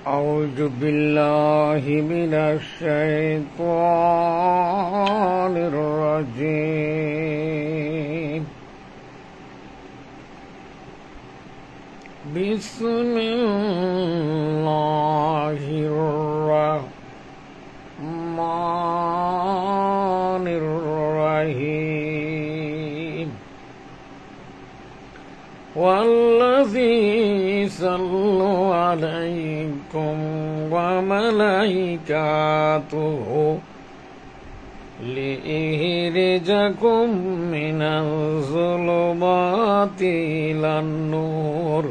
أعوذ بالله من الشيطان الرجيم بسم الله الرحمن الرحيم والذي صلوا عليكم وملائكته لإخراجكم من الظلمات إلى النور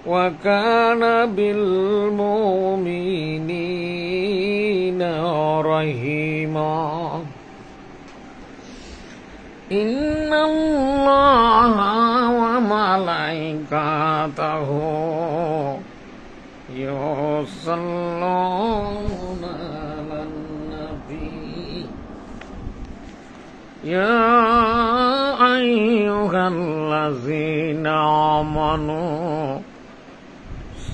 وكان بالمؤمنين رحيما إن الله وملائكته يصلون على النبي يا أيها الذين آمنوا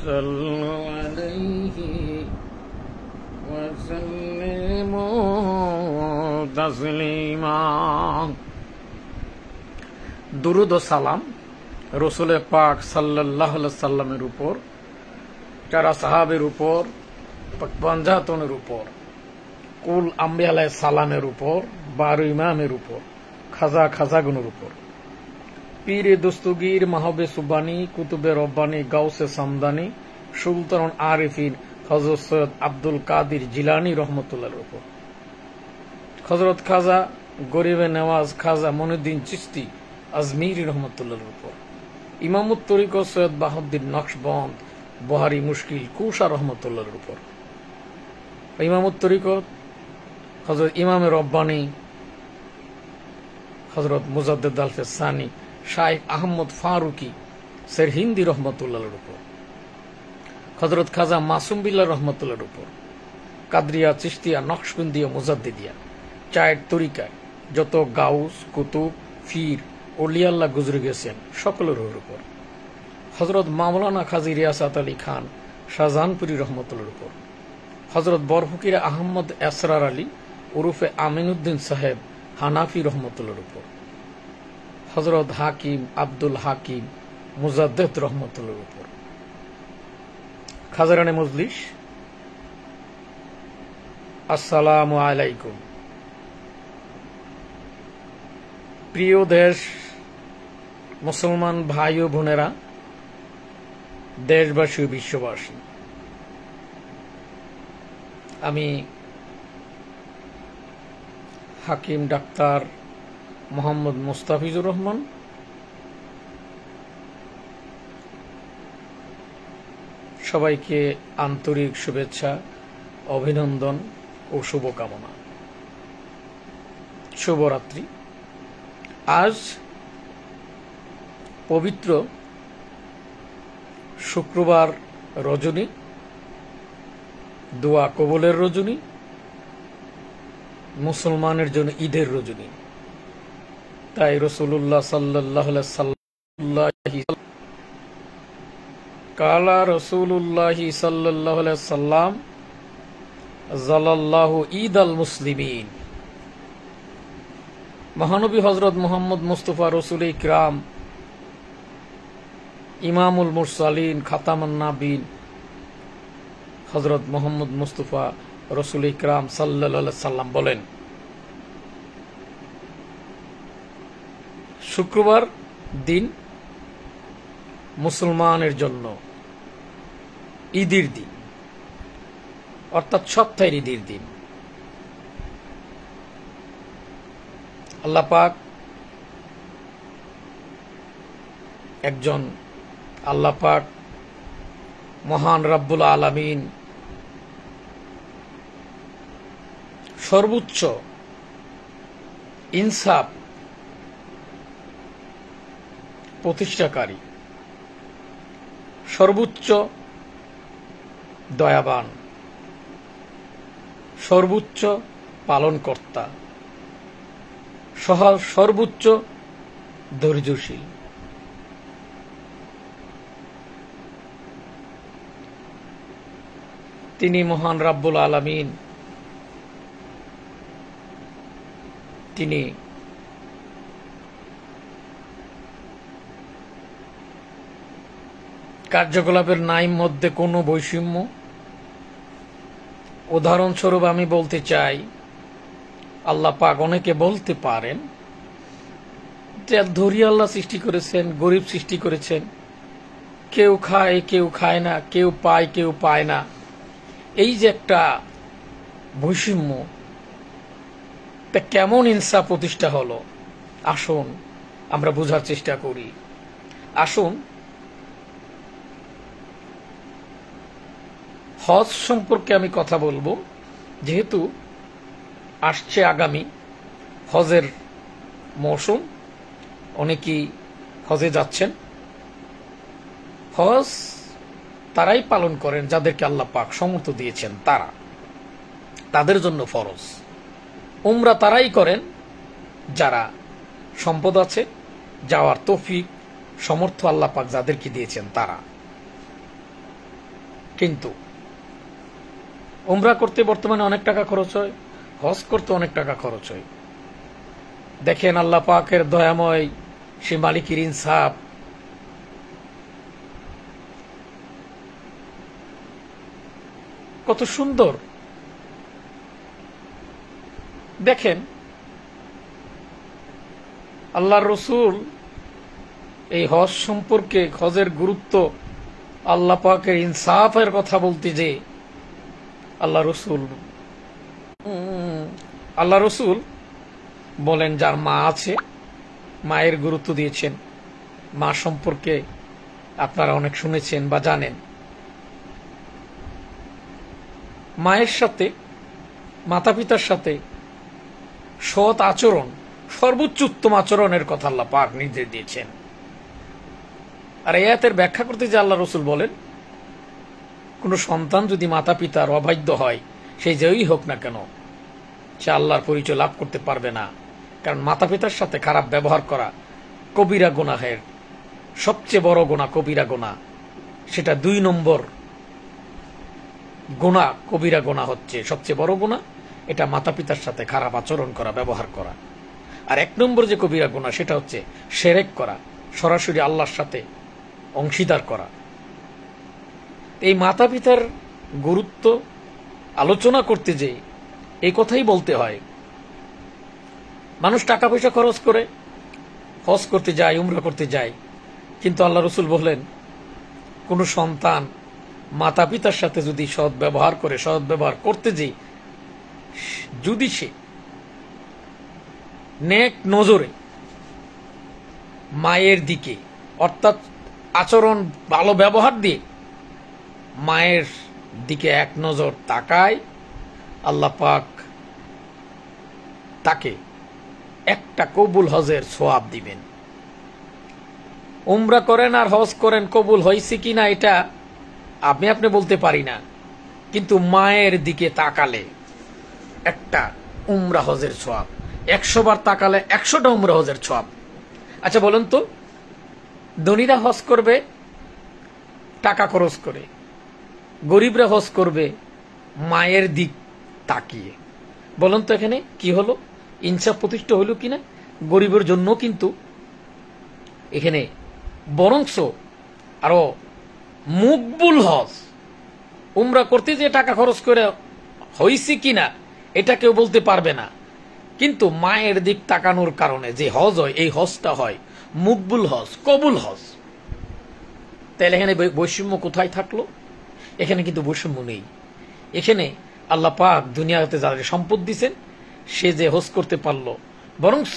صلوا عليه وسلموا تسليما দুরুদ ও সালাম রসুল পাক সাল্লাল্লাহু আলাইহি সাল্লামের উপর, যারা সাহাবের উপর, পঞ্জাতনের উপর, কুল আম্বিয়া আলাইহিস সালামের উপর, 12 ইমামের উপর, খাজাগুনের উপর, পীরে দস্তগীর, মাহবে সুবানি, কুতুবে রব্বানি, গাউসে সামদানি, সুলতান আরিফিন হযরত সৈয়দ আব্দুল কাদির জিলানী রহমতুল্লাহর উপর, হযরত খাজা গরিবে নওয়াজ খাজা মঈনুদ্দিন চিশতি আজমিরি রহমতুল্লাহর উপর, ইমামুত তরিকত সৈয়দ বাহাউদ্দিন নকশবন্দ বহারি মুশকিল কুশা রহমতুল্লাহর উপর, ইমামুত তরিকত হযরত ইমামে রব্বানি হযরত মুজাদ্দিদ আলফে সানি শাইখ আহমদ ফারুকি সেরহিন্দি রহমতুল্লাহর উপর, হযরত খাজা মাসুম বিল্লাহ রহমতুল্লাহর উপর, কাদরিয়া, চিশতিয়া, নকশবন্দিয়া, মুজাদ্দিদিয়া, চায়ের তরিকায় যত গাউস, কুতুব, ফির, ওলিয়াল্লাহ গুজরে গেছেন সকলের উপর, হযরত মাওলানা কাজী রিয়াসাত আলী খান শাহজাহানপুরী রহমতুল্লাহর উপর, হযরত বরফকির আহমদ এসরার আলী ওরফে আমিনউদ্দিন সাহেব হানাফি রহমতুল্লাহর উপর, হযরত হাকিম আব্দুল হাকিম মুজাদ্দেদ রহমতুল্লাহর উপর, খাজারানে মজলিস আসসালামু আলাইকুম। প্রিয় দেশ, মুসলমান ভাই ও বোনেরা, দেশবাসী ও বিশ্ববাসী, আমি হাকিম ডাক্তার মোহাম্মদ মুস্তাফিজুর রহমান সবাইকে আন্তরিক শুভেচ্ছা, অভিনন্দন ও শুভকামনা। শুভরাত্রি। আজ পবিত্র শুক্রবার রজনী, দোয়া কবুলের রজনী, মুসলমানের জন্য ঈদের রজনী। তাই রাসূলুল্লাহ সাল্লাল্লাহু আলাইহি সাল্লাম কালা রাসূলুল্লাহ সাল্লাল্লাহু আলাইহি সাল্লাম জালাল্লাহু ঈদাল মুসলিমিন। মহানবী হযরত মুহাম্মদ মুস্তাফা রাসূল ইকরাম, ইমামুল মুরসালিন, খাতামুন নাবিয়িন হযরত মুহাম্মদ মুস্তাফা রাসূল ইকরাম সাল্লাল্লাহু আলাইহি সাল্লাম বলেন, শুক্রবার দিন মুসলমানের জন্য ঈদের দিন, অর্থাৎ সপ্তাহের ঈদের দিন। আল্লাহ পাক একজন, আল্লাহ পাক মহান রব্বুল আলামিন সর্বোচ্চ ইনসাফ প্রতিষ্ঠাকারী, সর্বোচ্চ দয়াবান, সর্বোচ্চ পালনকর্তা, সর্বোচ্চ ধৈর্যশীল। তিনি মহান রাব্বুল আলামিন, তিনি কার্যকলাপের নাই মধ্যে কোনো বৈষম্য। উদাহরণস্বরূপ আমি বলতে চাই, আল্লাহ পাক অনেকে বলতে পারেন যে ধনী আল্লাহ সৃষ্টি করেছেন, গরিব সৃষ্টি করেছেন, কেউ খায় কেউ খায় না, কেউ পায় কেউ পায় না। এই যে একটা বৈষম্য, তা কেমন ইনসাফ প্রতিষ্ঠা হলো? আসুন আমরা বোঝার চেষ্টা করি। আসুন হজ সম্পর্কে আমি কথা বলবো, যেহেতু আসছে আগামী হজের মৌসুম, অনেকেই হজে যাচ্ছেন। হজ তারাই পালন করেন যাদেরকে আল্লাহ পাক সমর্থ দিয়েছেন, তাদের জন্য ফরজ। উমরা তারাই করেন যারা সম্পদ আছে, যাওয়ার তৌফিক সমর্থ আল্লাহ পাক যাদেরকে দিয়েছেন তারা। কিন্তু উমরা করতে বর্তমানে অনেক টাকা খরচ হয়, হজ করতে অনেক টাকা খরচ হয়। দেখেন আল্লাহ পাকের দয়াময় সে মালিকের ইনসাফ। কত সুন্দর দেখেন, আল্লাহর রসুল এই হজ সম্পর্কে, হজের গুরুত্ব, আল্লাহ পাকের ইনসাফের কথা বলতে যে আল্লাহ রসুল বলেন যার মা আছে, মায়ের গুরুত্ব দিয়েছেন। মা সম্পর্কে আপনারা অনেক শুনেছেন বা জানেন। মায়ের সাথে, মাতা পিতার সাথে সৎ আচরণ, সর্বোচ্চ উত্তম আচরণের কথা আল্লাহ পাক নির্দেশ দিয়েছেন। আর এই আয়াতের ব্যাখ্যা করতে যে আল্লাহ রসুল বলেন, কোন সন্তান যদি মাতা পিতার অবাধ্য হয়, সেই যেই হোক না কেন, সে আল্লাহর পরিচয় লাভ করতে পারবে না। কারণ মাতা পিতার সাথে খারাপ ব্যবহার করা কবিরা গুনাহের সবচেয়ে বড় গুনাহ, কবিরা গুনাহ। সেটা 2 নম্বর গুনাহ, কবিরা গুনাহ হচ্ছে সবচেয়ে বড় গুনাহ। এটা মাতা পিতার সাথে খারাপ আচরণ করা, ব্যবহার করা। আর 1 নম্বর যে কবিরা গুনাহ, সেটা হচ্ছে শিরক করা, সরাসরি আল্লাহর সাথে অংশীদার করা। এই মাতা পিতার গুরুত্ব আলোচনা করতে যে এই কথাই বলতে হয়। মানুষ টাকা পয়সা খরচ করে হজ করতে যায়, উমরা করতে যায়, কিন্তু আল্লাহ রসুল বললেন কোন সন্তান মাতা পিতার সাথে যদি সৎ ব্যবহার করে, সৎ ব্যবহার করতে যে যদি সে নেক নজরে মায়ের দিকে, অর্থাৎ আচরণ ভালো ব্যবহার দিয়ে মায়ের দিকে এক নজর তাকায়, আল্লাহ পাক তাকে একটা কবুল হজের সওয়াব দিবেন। উমরা করেন আর হজ করেন, কবুল হয়েছে কিনা এটা আপনি বলতে পারি না, কিন্তু মায়ের দিকে তাকালে একটা উমরা হজের সওয়াব, 100 বার তাকালে 100টা উমরা হজের সওয়াব। আচ্ছা বলুন তো, ধনীরা হজ করবে টাকা খরচ করে, গরিবরা হজ করবে মায়ের দিক তাকিয়ে। বলুন তো এখানে কি হলো? ইনসাফ প্রতিষ্ঠা হইল কিনা? গরিবের জন্য কিন্তু এখানে বরংস আরো মকবুল হজ। উমরা করতে যে টাকা খরচ করে হয়েছে কিনা এটা কেউ বলতে পারবে না, কিন্তু মায়ের দিক তাকানোর কারণে যে হজ হয়, এই হজটা হয় মকবুল হজ, কবুল হজ। তাহলে এখানে বৈষম্য কোথায় থাকলো? এখানে কিন্তু বৈষম্য নেই। এখানে আল্লাহ পাক দুনিয়াতে যাদের সম্পদ দিচ্ছেন, সে যে হজ করতে পারলো, বরংস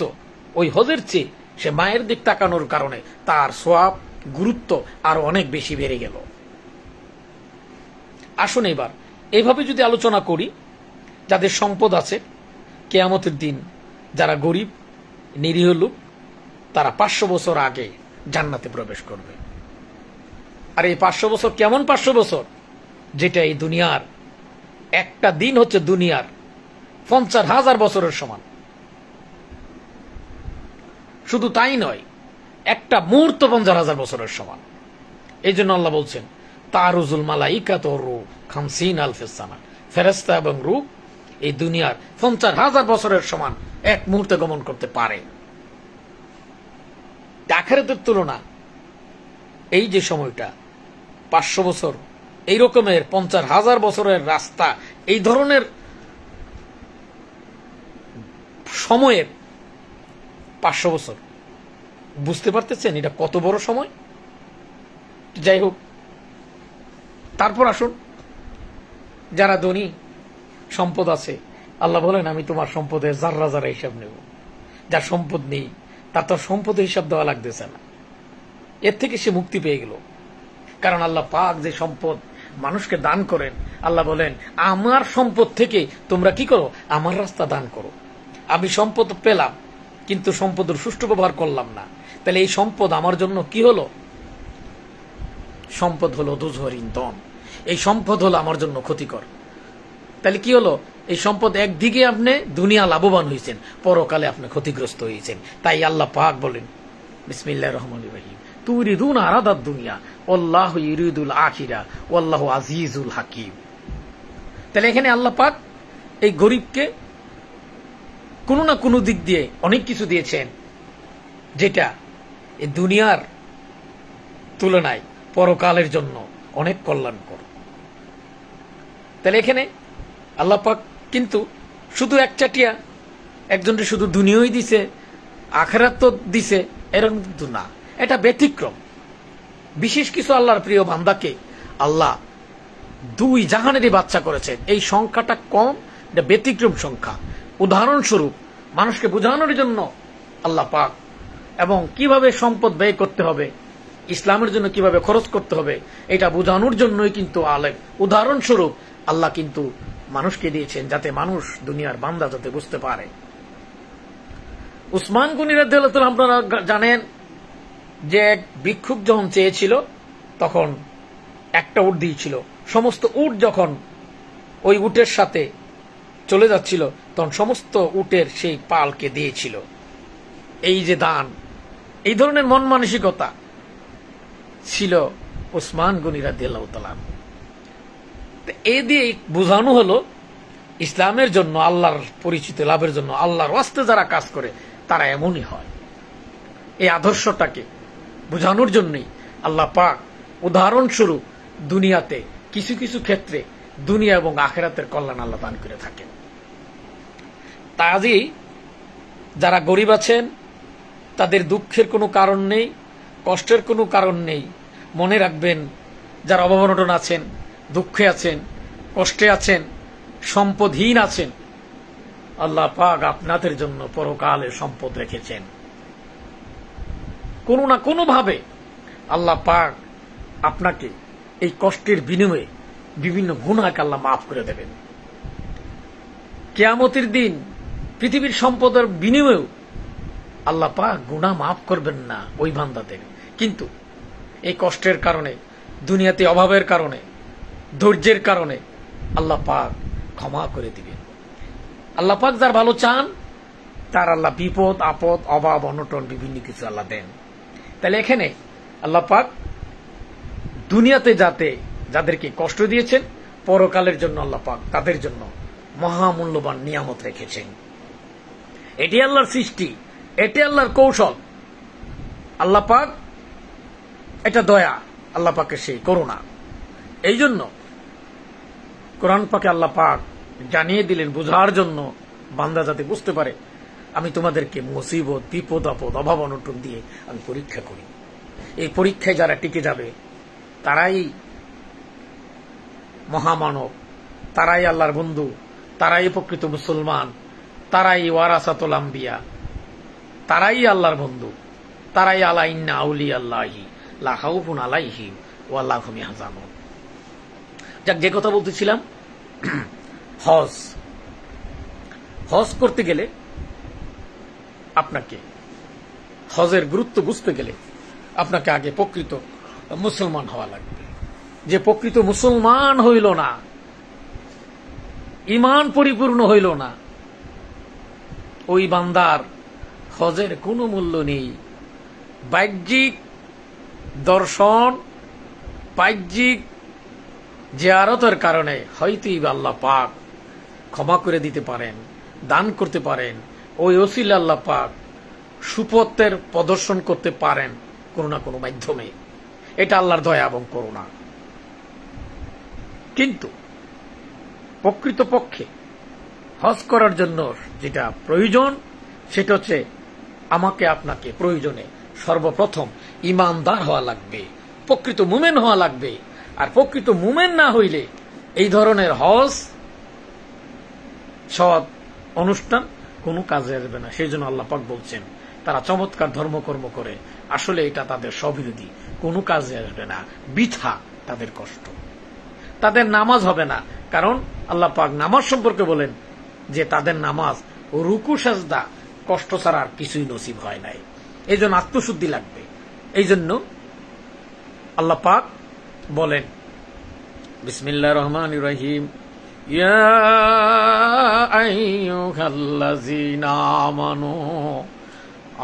ওই হজের চেয়ে সে মায়ের দিক তাকানোর কারণে তার সওয়াব, গুরুত্ব আরো অনেক বেশি বেড়ে গেল। আসুন এবার এইভাবে যদি আলোচনা করি, যাদের সম্পদ আছে, কিয়ামতের দিন যারা গরিব নিরীহ লোক, তারা 500 বছর আগে জান্নাতে প্রবেশ করবে। আর এই 500 বছর কেমন 500 বছর? যেটা এই দুনিয়ার একটা দিন হচ্ছে দুনিয়ার 50,000 বছরের সমান। শুধু তাই নয়, একটা মুহূর্ত 50,000 বছরের সমান। এই জন্য আল্লাহ বলছেন তারুজুল মালাইকাত ওর রূহ 50,000 সানা, ফেরেশতা এবং রূহ এই দুনিয়ার 50,000 বছরের সমান এক মুহূর্তে গমন করতে পারে। আখিরাতের তুলনা এই যে সময়টা 500 বছর, এই রকমের 50,000 বছরের রাস্তা, এই ধরনের সময়ের 500 বছর, বুঝতে পারতেছেন এটা কত বড় সময়? যাই হোক, তারপর আসুন, যারা ধনী সম্পদ আছে, আল্লাহ বলেন আমি তোমার সম্পদের যারা যারা হিসাব নেব। যার সম্পদ নেই তার তো সম্পদের হিসাব দেওয়া লাগতেছে না, এর থেকে সে মুক্তি পেয়ে গেল। কারণ আল্লাহ পাক যে সম্পদ মানুষকে দান করেন, আল্লাহ বলেন আমার সম্পদ থেকে তোমরা কি করো, আমার রাস্তা দান করো। আমি সম্পদ পেলাম কিন্তু সম্পদের সুষ্ঠু ব্যবহার করলাম না, তাহলে এই সম্পদ আমার জন্য কি হলো? সম্পদ হলো দুজহর ইন্ধন, এই সম্পদ হলো আমার জন্য ক্ষতিকর। তাহলে কি হলো? এই সম্পদ একদিকে আপনি দুনিয়া লাভবান হয়েছেন, পরকালে আপনি ক্ষতিগ্রস্ত হয়েছেন। তাই আল্লাহ পাক বলেন বিসমিল্লাহির রহমানির রহিম, তুরিদুনা আরাদাদ দুনিয়া আল্লাহু ইউরিদুল আখিরা ওয়াল্লাহু আজিজুল হাকিম। তাহলে এখানে আল্লাহ পাক এই গরিবকে কোনো না কোনো দিক দিয়ে অনেক কিছু দিয়েছেন, যেটা এই দুনিয়ার তুলনায় পরকালের জন্য অনেক কল্যাণকর। তাহলে এখানে আল্লাহ পাক কিন্তু শুধু একচাটিয়া একজনকে শুধু দুনিয়াই দিছে, আখিরাত তো দিছে, এরকম কিন্তু না, এটা ব্যতিক্রম। বিশেষ কিছু আল্লাহর প্রিয় বান্দাকে আল্লাহ 2 জাহানেরই বাচ্চা করেছেন। এই সংখ্যাটা কম, এটা ব্যতিক্রম সংখ্যা। উদাহরণস্বরূপ মানুষকে বোঝানোর জন্য আল্লাহ পাক, এবং কিভাবে সম্পদ ব্যয় করতে হবে, ইসলামের জন্য কিভাবে খরচ করতে হবে, এটা বোঝানোর জন্যই কিন্তু উদাহরণস্বরূপ আল্লাহ কিন্তু মানুষকে দিয়েছেন, যাতে মানুষ দুনিয়ার বান্দা যাতে বুঝতে পারে। উসমান গনি রাদিয়াল্লাহু তাআলা, আপনারা জানেন যে এক ভিক্ষুক যখন চেয়েছিল তখন একটা উট দিয়েছিল। সমস্ত উট যখন ওই উটের সাথে চলে যাচ্ছিল তখন সমস্ত উটের সেই পালকে দিয়েছিল। এই যে দান, এই ধরনের মন মানসিকতা ছিল উসমান গনি রাদিয়াল্লাহু তাআলা। এই দিয়ে বোঝানো হলো ইসলামের জন্য, আল্লাহর পরিচিত লাভের জন্য আল্লাহর ওয়াস্তে যারা কাজ করে তারা এমনই হয়। এই আদর্শটাকে বোঝানোর জন্যই আল্লাহ পাক উদাহরণস্বরূপ দুনিয়াতে কিছু কিছু ক্ষেত্রে দুনিয়া এবং আখিরাতের কল্যাণ আল্লাহ দান করে থাকেন। তাই যারা গরিব আছেন তাদের দুঃখের কোনো কারণ নেই, কষ্টের কোনো কারণ নেই। মনে রাখবেন, যারা অভাবনটন আছেন, দুঃখে আছেন, কষ্টে আছেন, সম্পদহীন আছেন, আল্লাহ পাক আপনাদের জন্য পরকালে সম্পদ রেখেছেন। কোনো না কোনো ভাবে আল্লাহ পাক আপনাকে এই কষ্টের বিনিময়ে বিভিন্ন গুনাহকে আল্লাহ মাফ করে দেবেন। কিয়ামতের দিন পৃথিবীর সম্পদের বিনিময়েও আল্লাহ পাক গুনাহ মাফ করবেন না ওই বান্দাদের, কিন্তু এই কষ্টের কারণে, দুনিয়াতে অভাবের কারণে, ধৈর্যের কারণে আল্লাহ পাক ক্ষমা করে দিবেন। আল্লাহ পাক যার ভালো চান তার আল্লাহ বিপদ আপদ অভাব অনটন বিভিন্ন কিছু আল্লাহ দেন। তাহলে এখানে আল্লাহ পাক দুনিয়াতে যাদেরকে কষ্ট দিয়েছেন, পরকালের জন্য আল্লাহ পাক তাদের জন্য মহামূল্যবান নিয়ামত রেখেছেন। এটি আল্লাহর সৃষ্টি, এটি আল্লাহর কৌশল। আল্লাহ পাক এটা দয়া, আল্লাহ পাকের সেই করুণা। এই জন্য কোরআন পাকে আল্লাহ পাক জানিয়ে দিলেন বোঝার জন্য, বান্দা যাতে বুঝতে পারে আমি তোমাদেরকে মুসিবত বিপদ আপদ অভাব অনটন দিয়ে আমি পরীক্ষা করি। এই পরীক্ষায় যারা টিকে যাবে তারাই মহামানব, তারাই আল্লাহর বন্ধু, তারাই প্রকৃত মুসলমান, তারাই ওয়ারাসাতুল আম্বিয়া, তারাই আল্লাহর বন্ধু, তারাই আলা ইন্না আউলিয়া আল্লাহি লা খাউফুন আলাইহিম ওয়া লা হুম ইয়াহজানুন। যাক, যে কথা বলতেছিলাম, হজ করতে গেলে আপনাকে, হজের গুরুত্ব বুঝতে গেলে আপনাকে আগে প্রকৃত মুসলমান হওয়া লাগবে। যে প্রকৃত মুসলমান হইল না, ঈমান পরিপূর্ণ হইল না, ওই বান্দার হজের কোনো মূল্য নেই। বাহ্যিক দর্শন, বাহ্যিক জিয়ারতের কারণে হয়তোই আল্লাহ পাক ক্ষমা করে দিতে পারেন, দান করতে পারেন, ওই ওসিলা আল্লাহ পাক সুপথের প্রদর্শন করতে পারেন কোনো না কোনো মাধ্যমে। এটা আল্লাহর দয়া এবং করুণা। কিন্তু প্রকৃতপক্ষে হজ করার জন্য যেটা প্রয়োজন সেটা হচ্ছে আমাকে আপনাকে প্রয়োজনে সর্বপ্রথম ইমানদার হওয়া লাগবে, প্রকৃত মুমিন হওয়া লাগবে। আর প্রকৃত মুমিন না হইলে এই ধরনের হজ সৎ অনুষ্ঠান কোনো কাজে আসবে না। সেই জন্য আল্লাহ পাক বলছেন তারা চমৎকার ধর্মকর্ম করে, আসলে এটা তাদের স্ববিরোধী, কোনো কাজে আসবে না, বৃথা তাদের কষ্ট। তাদের নামাজ হবে না, কারণ আল্লাহ পাক নামাজ সম্পর্কে বলেন যে তাদের নামাজ ও রুকু সাজদা কষ্ট ছাড়া আর কিছুই নসিব হয় নাই। এই জন্য আত্মশুদ্ধি লাগবে। এই জন্য আল্লাহ পাক বলেন বিসমিল্লাহির রহমানির রহিম, ইয়া আইয়ুহাল্লাযীনা আমানু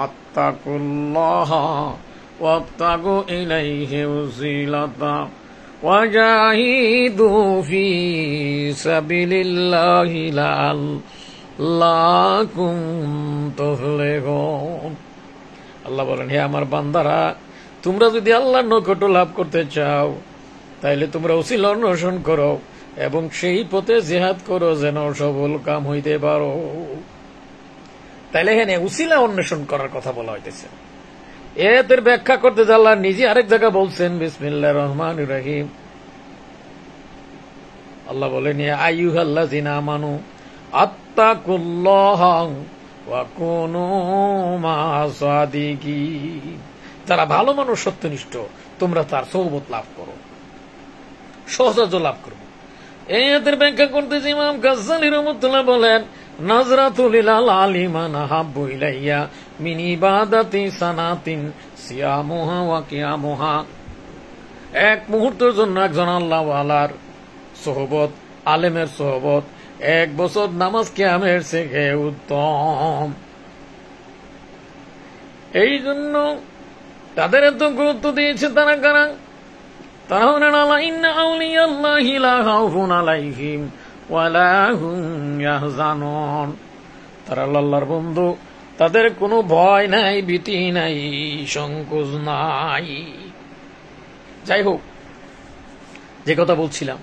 আত্তাকুল্লাহা ওয়াবতাগু ইলাইহি ওয়াসিলাতা ওয়াজাহিদু ফি সাবিলিল্লাহি লাআল্লাকুম তুফলিহুন। আল্লাহ বলেন, হে আমার বান্দারা, তোমরা যদি আল্লাহর নৈকট্য লাভ করতে চাও তাইলে তোমরা ওসিলা অন্বেষণ করো এবং সেই পথে জিহাদ করো যেন সফল কাম হইতে পারো। তাইলে এখানে উসিলা অন্বেষণ করার কথা বলা হইতেছে। এদের ব্যাখ্যা করতে আল্লাহ নিজে আরেক জায়গা বলছেন বিসমিল্লাহির রহমানির রহিম, আল্লাহ বলেন ইয়া আইয়ুহাল্লাযীনা আমানু আত্তাকুল্লাহা ওয়া কুনু মা'আস সাদিকিন। যারা ভালো মানুষ, সত্যনিষ্ঠ, তোমরা তার সোহবত লাভ করো, সহচর্য লাভ করো। এদের ব্যাখ্যা করতেছে ইমাম গাজ্জালী রাহমাতুল্লাহ বলেন, নাজরাতুল ইলাল আলিমান হাব্বু ইলাইয়া মিন ইবাদাতি সানাতিন সিয়ামুহা ওয়া কিয়ামুহা। এক মুহূর্তের জন্য একজন আল্লাহওয়ালার সোহবত, আলেমের সোহবত 1 বছর নামাজ কিয়ামের থেকে উত্তম। এই জন্য তাদের এত গুরুত্ব দিয়েছে। তারা কারা? তারা হলেন আল্লাহ, ইন্না আউলিয়াল্লাহি লা খাউফুন আলাইহিম ওয়া লা হুম ইয়াহজানুন। তারা আল্লাহর বন্ধু, তাদের কোনো ভয় নাই, ভীতি নাই, সংকোচ নাই। যাই হোক, যে কথা বলছিলাম,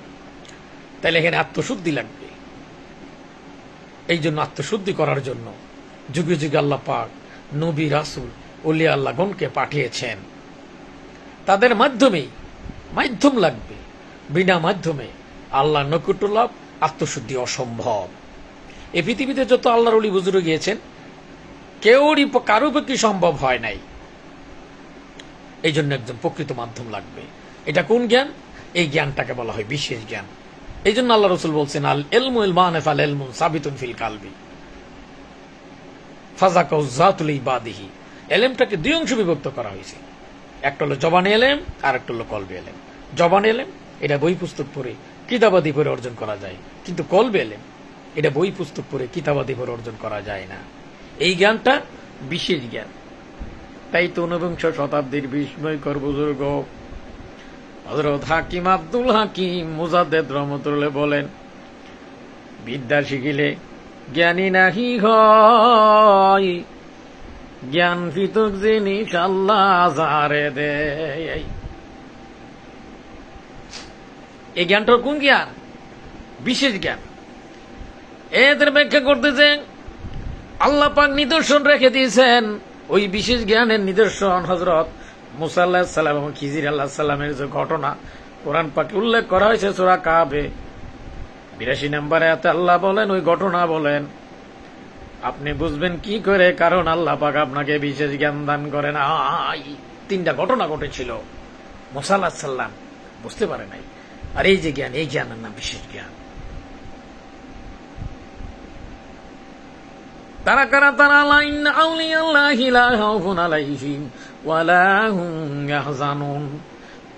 তাহলে এখানে আত্মশুদ্ধি লাগবে। এই জন্য আত্মশুদ্ধি করার জন্য যুগে যুগে আল্লাহ পাক নবী, রাসূল, ওলিয়া আল্লাহগণকে পাঠিয়েছেন। তাদের মাধ্যমেই মাধ্যম লাগবে। বিনা মাধ্যমে আল্লাহ নৈকট্য লাভ, আত্মশুদ্ধি অসম্ভব। এই পৃথিবীতে যত আল্লাহর ওলি বুজুর্গ গিয়েছেন, কেউরই কারো পক্ষে সম্ভব হয় নাই। এই জন্য একজন প্রকৃত মাধ্যম লাগবে। এটা কোন জ্ঞান? এই জ্ঞানটাকে বলা হয় বিশেষ জ্ঞান। এই জন্য আল্লাহ রাসূল বলছেন, আল ইলমু ইলমান ফাল ইলমু সাবিতুন ফিল কালবি ফাযাকাউ যাতুল ইবাদিহি। ইলমটাকে 2 অংশে বিভক্ত করা হয়েছে। একটা হলো জবানে ইলম, আর একটা হলো কলবে ইলম। জবানে ইলম এটা বই পুস্তক পড়ে, কিতাবাদি পড়ে অর্জন করা যায়, কিন্তু কলবে ইলম এটা বই পুস্তক পড়ে, কিতাবাদি পড়ে অর্জন করা যায় না। এই জ্ঞানটা বিশেষ জ্ঞান। তাই তো 19শ শতাব্দীর বিস্ময়কর বুজুর্গ হযরত হাকিম আব্দুল হাকিম মুজাদ্দেদ রহমাতুল্লাহ বলেন, বিদ্যা শিখিলে জ্ঞানী নাহি হয়, জ্ঞান পৃথক জিনিস আল্লাহ যারে দেয়। এই জ্ঞানটার কোন জ্ঞান? বিশেষ জ্ঞান। এদের ব্যাখ্যা করতেছে আল্লাহ পাক নিদর্শন রেখে দিয়েছেন। ওই বিশেষ জ্ঞানের নিদর্শন হযরত মুসা আলাইহিস সালাম এবং খিজির আলাইহিস সালামের যে ঘটনা কোরআন পাকে উল্লেখ করা হয়েছে সূরা কাহফে 82 নম্বর আয়াতে আল্লাহ বলেন, ওই ঘটনা বলেন, আপনি বুঝবেন কি করে? কারণ আল্লাহ পাক আপনাকে বিশেষ জ্ঞান দান করেন। 3টা ঘটনা ঘটেছিল, মুসা আলাইহিস সালাম বুঝতে পারে নাই। আর এই যে জ্ঞান, এই জ্ঞানের নাম বিশেষ জ্ঞান। তারা কারা? তারা আল্লাহ, ইন্না আউলিয়াল্লাহি লা খাউফুন আলাইহিম ওয়া লা হুম ইয়াহজানুন।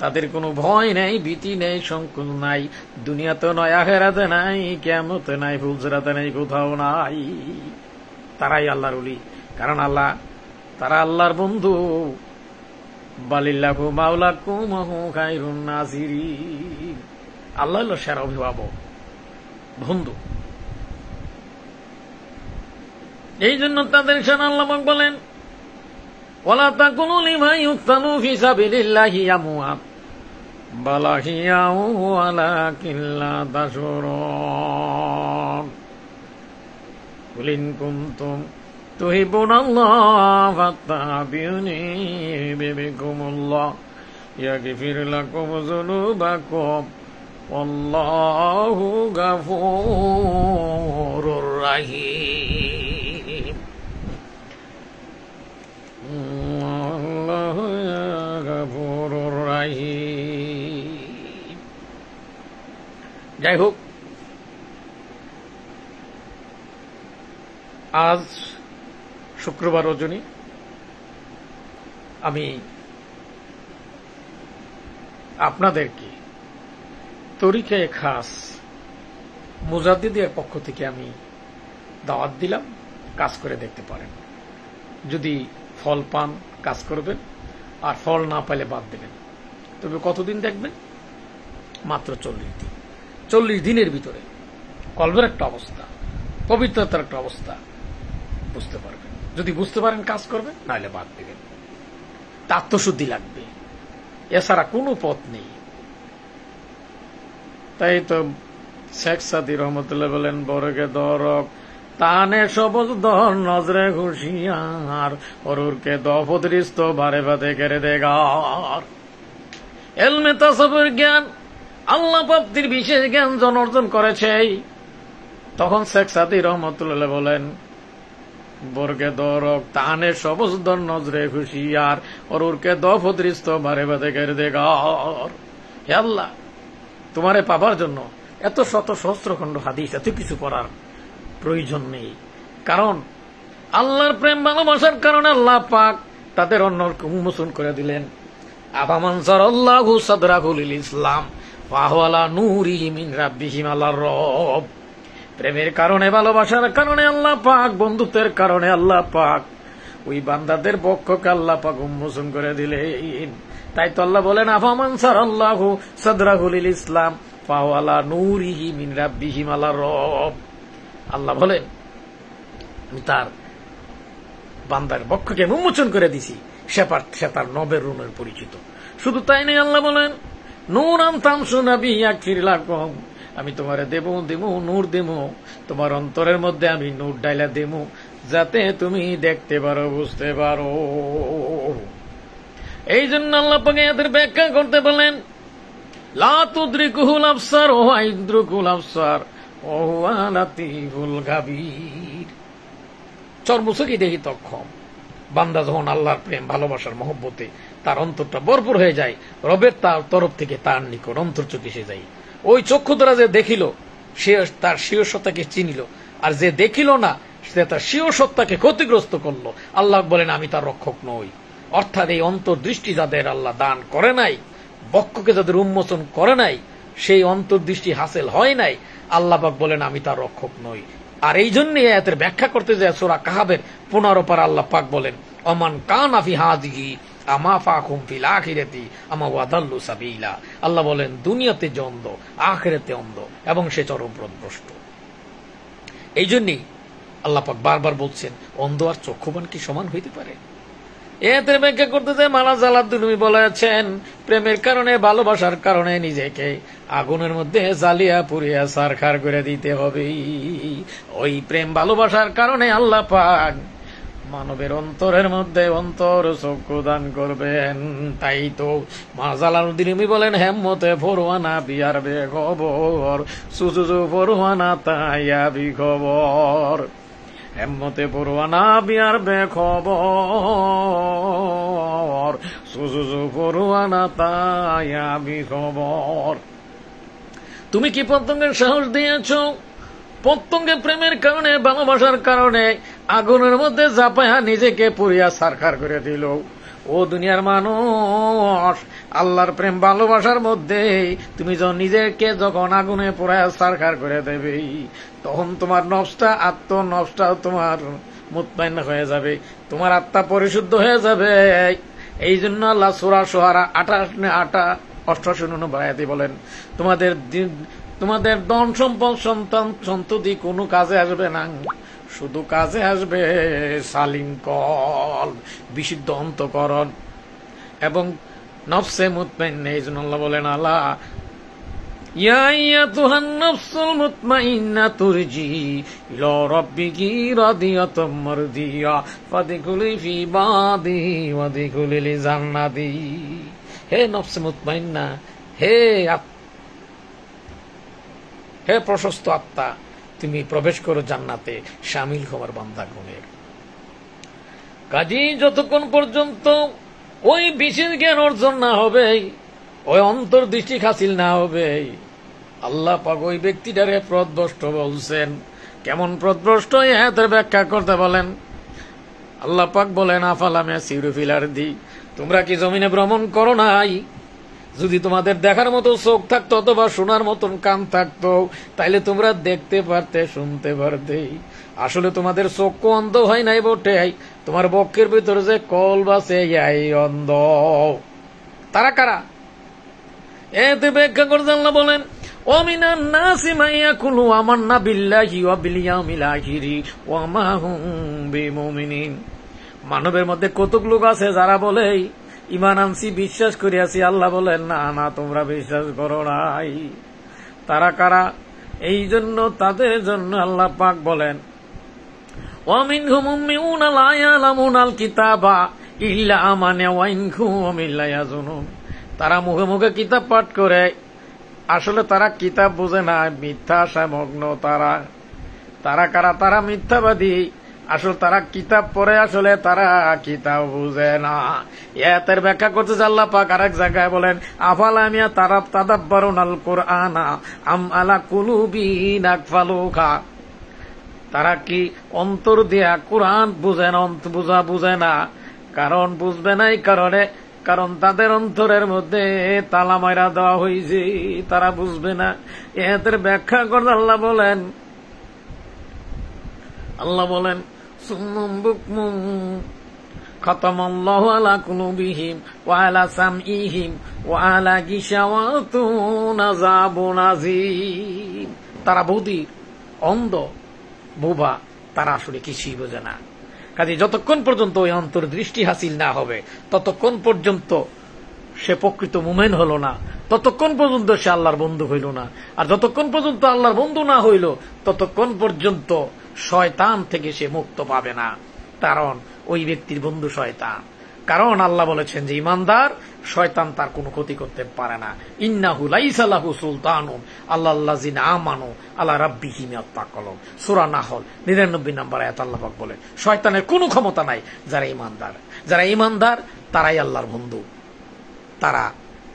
তাদের কোনো ভয় নেই, ভীতি নেই, সংকোচ নাই। দুনিয়াতে নয়, আখিরাতে নাই, কিয়ামতে নাই, ফুলসিরাতে নাই, কোথাও নাই। তারাই আল্লাহর ওলি। কারণ আল্লাহ, তারা আল্লাহর বন্ধু। বালিল্লাহু মাওলাকুম ওয়া হুয়া খায়রুন নাসিরিন। আল্লাহ হলো সেরা অভিভাবক, বন্ধু। এই জন্য তাদের সাথে আল্লাহ পাক বলেন, ওয়ালা তাকুনু লিমা ইউকতালু ফি সাবিলিল্লাহি আমওয়াত বাল আহইয়াউ ওয়ালাকিন লা তাশউরুন। কুল ইন কুনতুম তুহিব্বুনাল্লাহ ফাত্তাবিউনি ইউহিব্বুকুমুল্লাহ ইয়াগফির লাকুম যুনুবাকুম ওয়াল্লাহু গফুরুর রাহিম। আল্লাহু গফুরুর রাহিম। যাই হোক, আজ শুক্রবার রজনী আমি আপনাদেরকে তরিকায়ে খাস মুজাদ্দিদের পক্ষ থেকে আমি দাওয়াত দিলাম, কাজ করে দেখতে পারেন। যদি ফল পান কাজ করবেন, আর ফল না পাইলে বাদ দেবেন। তবে কতদিন দেখবেন? মাত্র 40 দিন। 40 দিনের ভিতরে কলবের একটা অবস্থা, পবিত্রতার একটা অবস্থা বুঝতে পারবেন। যদি বুঝতে পারেন কাজ করবেন, নাহলে বাদ দেবেন। আত্মশুদ্ধি লাগবে, এছাড়া কোনো পথ নেই। তাই তো শেখ সাদি রহমতুল্লাহ বলেন, বরগে দরক তানে সবজ দর নজরে হুশিয়ার অরুরকে দফদরিস্ত বারে বাদে কেড়ে দেগার। এলমে তাসাবুর জ্ঞান, আল্লাহ প্রাপ্তির বিশেষ জ্ঞান জন অর্জন করেছে। তখন শেখ সাদি রহমতুল্লাহ বলেন, বর্গে দরক তানে সবজ দর নজরে হুশিয়ার অরুরকে দফদরিস্ত বারে বাদে কেড়ে দেগার। হে আল্লাহ, তোমারে পাবার জন্য এত শত সহস্র খণ্ড হাদিস, এত কিছু করার প্রয়োজন নেই। কারণ আল্লাহর প্রেম ভালোবাসার কারণে আল্লাহ পাক তাদের অন্যকে উন্মোচন করে দিলেন। আফামান সারাল্লাহু সাদরাহু লিল ইসলাম ফাহুয়া আলা নূরিহি মিন রাব্বিহি আলার রব। প্রেমের কারণে, ভালোবাসার কারণে আল্লাহ পাক, বন্ধুত্বের কারণে আল্লাহ পাক ওই বান্দাদের বক্ষকে আল্লাহ পাক উন্মোচন করে দিলেন। তাই তো আল্লাহ বলেন, আফামান সারাল্লাহু সাদরাহু লিল ইসলাম ফাহুয়া আলা নূরিহি মিন রাব্বিহি আলার রব। আল্লাহ বলেন, আমি তার বান্দার বক্ষকে উন্মোচন করে দিছি, সে তার নবের রুমের পরিচিত। শুধু তাই নেই, আল্লাহ বলেন, নূরান তামশুনা বিহি ইয়াগফির লাকুম, আমি তোমারে দেব নূর দেব, তোমার অন্তরের মধ্যে আমি নূর ডাইলা দেব, যাতে তুমি দেখতে পারো, বুঝতে পারো। এই জন্য আল্লাহ পাক এদের ব্যাখ্যা করতে বলেন, লা তুদরিকুহুল আবসার ওয়া ইদরুকুল আবসার ওয়া লাতীফুল খাবীর। চর্মচোখে দেখি তক্ষম। বান্দা যখন আল্লাহর প্রেম ভালোবাসার মহব্বতে তার অন্তরটা ভরপুর হয়ে যায়, রবের তার তরফ থেকে তার নিকট অন্তর চোখে এসে যায়। ওই চক্ষু দ্বারা যে দেখিল, সে তার স্বীয় সত্তাকে চিনিল, আর যে দেখিল না, সে তার স্বীয় সত্তাকে ক্ষতিগ্রস্ত করলো। আল্লাহ বলেন, আমি তার রক্ষক নই। অর্থাৎ এই অন্তর্দৃষ্টি যাদের আল্লাহ দান করে নাই, বক্ষকে যাদের উন্মোচন করে নাই, সেই অন্তর্দৃষ্টি হাসিল হয় নাই, আল্লাহ পাক বলেন, আমি তার রক্ষক নই। আর এই জন্য আয়াতের ব্যাখ্যা করতে যায় সূরা কাহাবের 15 পারা আল্লাহ পাক বলেন, অমান কানা ফি হাযিহি আমা ফাকুম ফিল আখিরাতি আমা ওয়াদাল্লু সাবিলা। আল্লাহ বলেন, দুনিয়াতে যে অন্ধ, আখিরাতে অন্ধ, এবং সে চরম পথভ্রষ্ট। এই জন্যই আল্লাহ পাক বারবার বলছেন, অন্ধ আর চক্ষুবান কি সমান হইতে পারে? এদের ব্যাখ্যা করতে যায় মালা জালালউদ্দিন বলেছেন, প্রেমের কারণে, ভালোবাসার কারণে নিজেকে আগুনের মধ্যে জ্বালিয়া পুড়িয়া ছারখার করে দিতে হবে। ওই প্রেম ভালোবাসার কারণে আল্লাহ পাক মানবের অন্তরের মধ্যে অন্তর চক্ষু দান করবেন। তাই তো মা জালালউদ্দিন বলেন, হেম্মতে ফরওয়ানা বিয়ার বে খবর, সুজুজু ফরওয়ানা তাইয়া বি খবর। হেম্মতে পড়ুয়ানা বিয়ার বে খবর, সুজুজু পড়ুয়ানা তাইয়া বি খবর। তুমি কি পতঙ্গের সাহস দিয়েছ? পতঙ্গে প্রেমের কারণে, ভালোবাসার কারণে আগুনের মধ্যে জাপায়া নিজেকে পুড়িয়া ছারখার করে দিল। ও দুনিয়ার মানুষ, আল্লাহর প্রেম ভালোবাসার মধ্যে তুমি যখন নিজেকে যখন আগুনে পোড়ায় ছারখার করে দেবে, তখন তোমার নফসটা, নফসটাও তোমার মুতমাইন হয়ে যাবে, তোমার আত্মা পরিশুদ্ধ হয়ে যাবে। এই জন্য আল্লাহ সূরা শুআরা 88 নম্বর আয়াতে বলেন, তোমাদের ধন সম্পদ সন্তান সন্ততি কোনো কাজে আসবে না, শুধু কাজে আসবে সালিম কলব, বিশুদ্ধ অন্তঃকরণ এবং নফসে মুতমাইন্না। এই জন্য আল্লাহ বলেন, আলা ইয়া আইয়াতুহান নাফসুল মুতমাইন্না তুরজি ইলা রাব্বিকি রাদিয়াতাম মারদিয়া ফাদখুলি ফি ইবাদি ওয়াদখুলি জান্নাতি। হে নফসে মুতমাইন্না, হে প্রশস্ত আত্মা, তুমি প্রবেশ করো জান্নাতে, শামিল হবার বান্দা গুণের। কাজী যতক্ষণ পর্যন্ত ওই বিশেষ জ্ঞান অর্জন না হবে, ওই অন্তর্দৃষ্টি হাসিল না হবে, আল্লাহ পাক ওই ব্যক্তিটারে পথভ্রষ্ট বলছেন। কেমন পথভ্রষ্ট, এর ব্যাখ্যা করতে বলেন। আল্লাহ পাক বলেন, আফালাম ইয়াসিরু ফিল আরদি, তোমরা কি জমিনে ভ্রমণ করো নাই? যদি তোমাদের দেখার মতো চোখ থাকতো অথবা শোনার মতন কান থাকতো, তাইলে তোমরা দেখতে পারতে, শুনতে পারতে। আসলে তোমাদের চক্ষু অন্ধ হয় নাই বটে, তোমার বক্ষের ভিতরে যে কলব আছে এই অন্ধ। তারা কারা? এতে ব্যাখ্যা করতে আল্লাহ বলেন, ওয়ামিনান নাসি মাইয়াকুলু আমান্না বিল্লাহি ওয়া বিল ইয়াউমিল আখিরি ওয়া মা হুম বিমুমিনিন। মানবের মধ্যে কতক লোক আছে যারা বলে ঈমান আনছি, বিশ্বাস করিয়াছি। আল্লাহ বলেন, না না, তোমরা বিশ্বাস করো নাই। তারা কারা? এই জন্য তাদের জন্য আল্লাহ পাক বলেন, ওয়ামিনহুম উম্মিউনা লা ইয়ালামুনাল কিতাবা ইল্লা আমানা ওয়া ইনহুম ইল্লা ইয়াজুনুন। তারা মুখে মুখে কিতাব পাঠ করে, আসলে তারা কিতাব বুঝে না, মিথ্যা আশায় মগ্ন। তারা কারা? তারা মিথ্যাবাদী। আসলে তারা কিতাব পড়ে, আসলে তারা কিতাব বুঝে না। এর ব্যাখ্যা করতে আল্লাহ পাক আরেক জায়গায় বলেন, আফালামিয়া তারা তাদাব্বারুনাল কুরআনা আম আলা কুলুবিন আকফালুহা। তারা কি অন্তর দিয়া কুরআন বুঝে না? বুঝে না। কারণ বুঝবে না এই কারণ তাদের অন্তরের মধ্যে তালা মাইরা দেওয়া হয়েছে, তারা বুঝবে না। এদের ব্যাখ্যা করতে আল্লাহ বলেন সুম্মুম বুকমুম খাতামাল্লাহু আলা কুলুবিহিম ওয়া আলা সামইহিম ওয়া আলা গিশাওয়াতুন আযাবুন আযীম। তারা বধির, অন্ধ, বোবা, তারা আসলে কিছুই বোঝে না। কাজে যতক্ষণ পর্যন্ত ওই অন্তর্দৃষ্টি হাসিল না হবে, ততক্ষণ পর্যন্ত সে প্রকৃত মুমিন হল না, ততক্ষণ পর্যন্ত সে আল্লাহর বন্ধু হইল না। আর যতক্ষণ পর্যন্ত আল্লাহর বন্ধু না হইল, ততক্ষণ পর্যন্ত শয়তান থেকে সে মুক্ত পাবে না। কারণ ওই ব্যক্তির বন্ধু শয়তান। কারণ আল্লাহ বলেছেন যে ঈমানদার, শয়তান তার কোনো ক্ষতি করতে পারে না। ইন্নাহু লাইসা লাহু সুলতানুন আল্লাযিনা আমানু আলা রাব্বিহিম ইয়াত্তাকুন। সূরা নাহল 99 নম্বর আয়াত আল্লাহ পাক বলেন, শয়তানের কোনো ক্ষমতা নাই যারা ঈমানদার। যারা ঈমানদার তারাই আল্লাহর বন্ধু,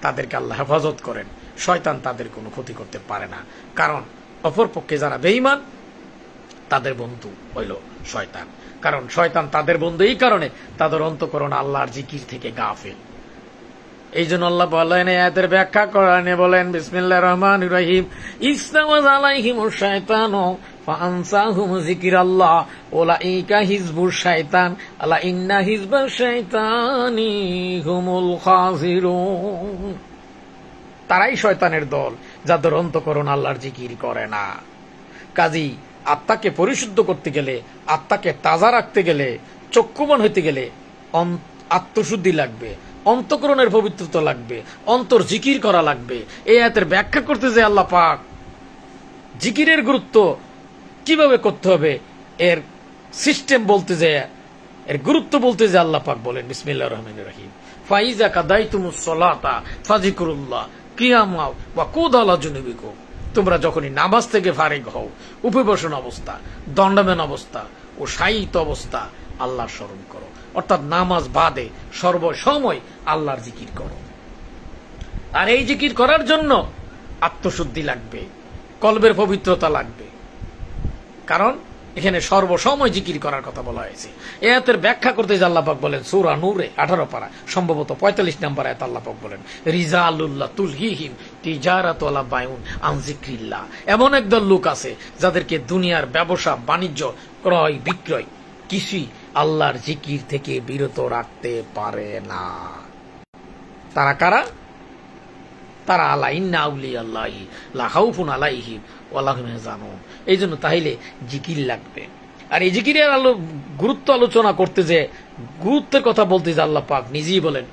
তাদেরকে আল্লাহ হেফাজত করেন। শয়তান তাদের কোনো ক্ষতি করতে পারে না। কারণ অপরপক্ষে যারা বেঈমান, তাদের বন্ধু হইল শয়তান। কারণ শয়তান তাদের বন্ধু এই কারণে তাদের অন্তঃকরণ আল্লাহর জিকির থেকে গাফিল। এই জন্য আল্লাহ বলেন, আয়াতের ব্যাখ্যা কোরআনে বলেন, বিসমিল্লাহির রহমানির রহিম, ইসতাওয়াজ আলাইহিমুশ শায়তানু ফাআনসাহুম যিকিরাল্লাহ উলাইকা হিজবুশ শায়তান আলা ইন্না হিজবাশ শায়তানি হুমুল খাসিরুন। তারাই শয়তানের দল যাদের অন্তঃকরণ আল্লাহর জিকির করে না। কাজী আত্মাকে পরিশুদ্ধ করতে গেলে, আত্মাকে তাজা রাখতে গেলে, চক্ষুবান হইতে গেলে আত্মশুদ্ধি লাগবে, অন্তঃকরণের পবিত্রতা লাগবে, অন্তর জিকির করা লাগবে। এই আয়াতের ব্যাখ্যা করতে যে আল্লাহ পাক জিকিরের গুরুত্ব কিভাবে করতে হবে, এর সিস্টেম বলতে যে, এর গুরুত্ব বলতে যে আল্লাহ পাক বলেন, বিসমিল্লাহির রহমানির রহিম, ফাইজা কাদাইতুমুস সালাতা ফাযিকুরুল্লাহ কিয়ামা ওয়া কুদালা জুনুবিকুম। তোমরা যখনই নামাজ থেকে ফারিগ হও, উপবেশন অবস্থা, দণ্ডায়মান অবস্থা ও শায়িত অবস্থা আল্লাহর স্মরণ করো। অর্থাৎ নামাজ বাদে সর্বসময় আল্লাহর জিকির করো। আর এই জিকির করার জন্য আত্মশুদ্ধি লাগবে, কলবের পবিত্রতা লাগবে। কারণ এখানে সর্বসময় জিকির করার কথা বলা হয়েছে। এই আয়াতের ব্যাখ্যা করতে যে আল্লাহ পাক বলেন সূরা নূরে 18 পারা সম্ভবত 45 নম্বর আয়াত আল্লাহ পাক বলেন, রিজালুল্লাহ তুলহিহিম তিজারাতু ওয়ালা বাইউন আন যিকরিল্লাহ। এমন একদল লোক আছে যাদেরকে দুনিয়ার ব্যবসা বাণিজ্য, ক্রয় বিক্রয় কিছুই আল্লাহর জিকির থেকে বিরত রাখতে পারে না। তারা কারা? তারা আলা ইন্না আউলিয়া আল্লাহি লা খাউফুন আলাইহিম ওয়া লা হুম ইয়াহজানুন। এই জন্য তাহলে জিকির লাগবে। আর এই জিকিরের গুরুত্ব আলোচনা করতে যে গুরুত্বের কথা বলতে যে আল্লাহ পাক নিজেই বলেন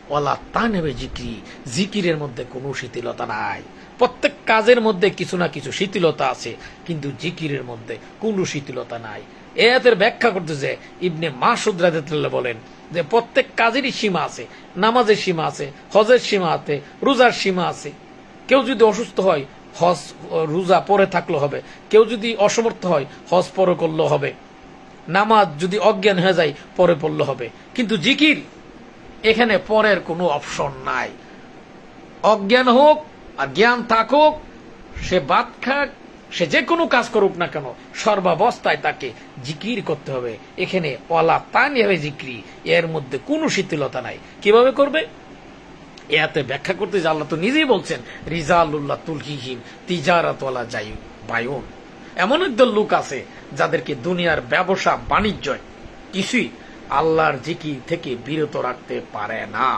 ওয়ালা তানবে জিকির, জিকিরের মধ্যে কোনো শিথিলতা নাই। প্রত্যেক কাজের মধ্যে কিছু না কিছু শিথিলতা আছে, কিন্তু জিকিরের মধ্যে কোনো শিথিলতা নাই। এই আয়াতের ব্যাখ্যা করতে যে ইবনে মাসউদ রাদিয়াল্লাহু বলেন যে প্রত্যেক কাজেরই সীমা আছে, নামাজের সীমা আছে, হজের সীমা আছে, রোজার সীমা আছে। কেউ যদি অসুস্থ হয় হজ রোজা পরে থাকলে হবে, কেউ যদি অসমর্থ হয় হজ পরে করলে হবে, নামাজ যদি অজ্ঞান হয়ে যায় পরে পড়লে হবে। কিন্তু জিকির এখানে পরের কোনো অপশন নাই। অজ্ঞান হোক আর জ্ঞান থাকুক, সে ভাত খাক, সে যে কোনো কাজ করুক না কেন, সর্বাবস্থায় তাকে জিকির করতে হবে। এখানে ওয়ালা তানিবে জিক্রি, এর মধ্যে কোনো শিথিলতা নাই। কিভাবে করবে? এতে ব্যাখ্যা করতে যে আল্লাহ তো নিজেই বলছেন রিজালুল্লাহ তুলহিহিম তিজারাত ওয়ালা বায়ুন। এমন একদল লোক আছে যাদেরকে দুনিয়ার ব্যবসা বাণিজ্য কিছুই আল্লাহর জিকির থেকে বিরত রাখতে পারে না।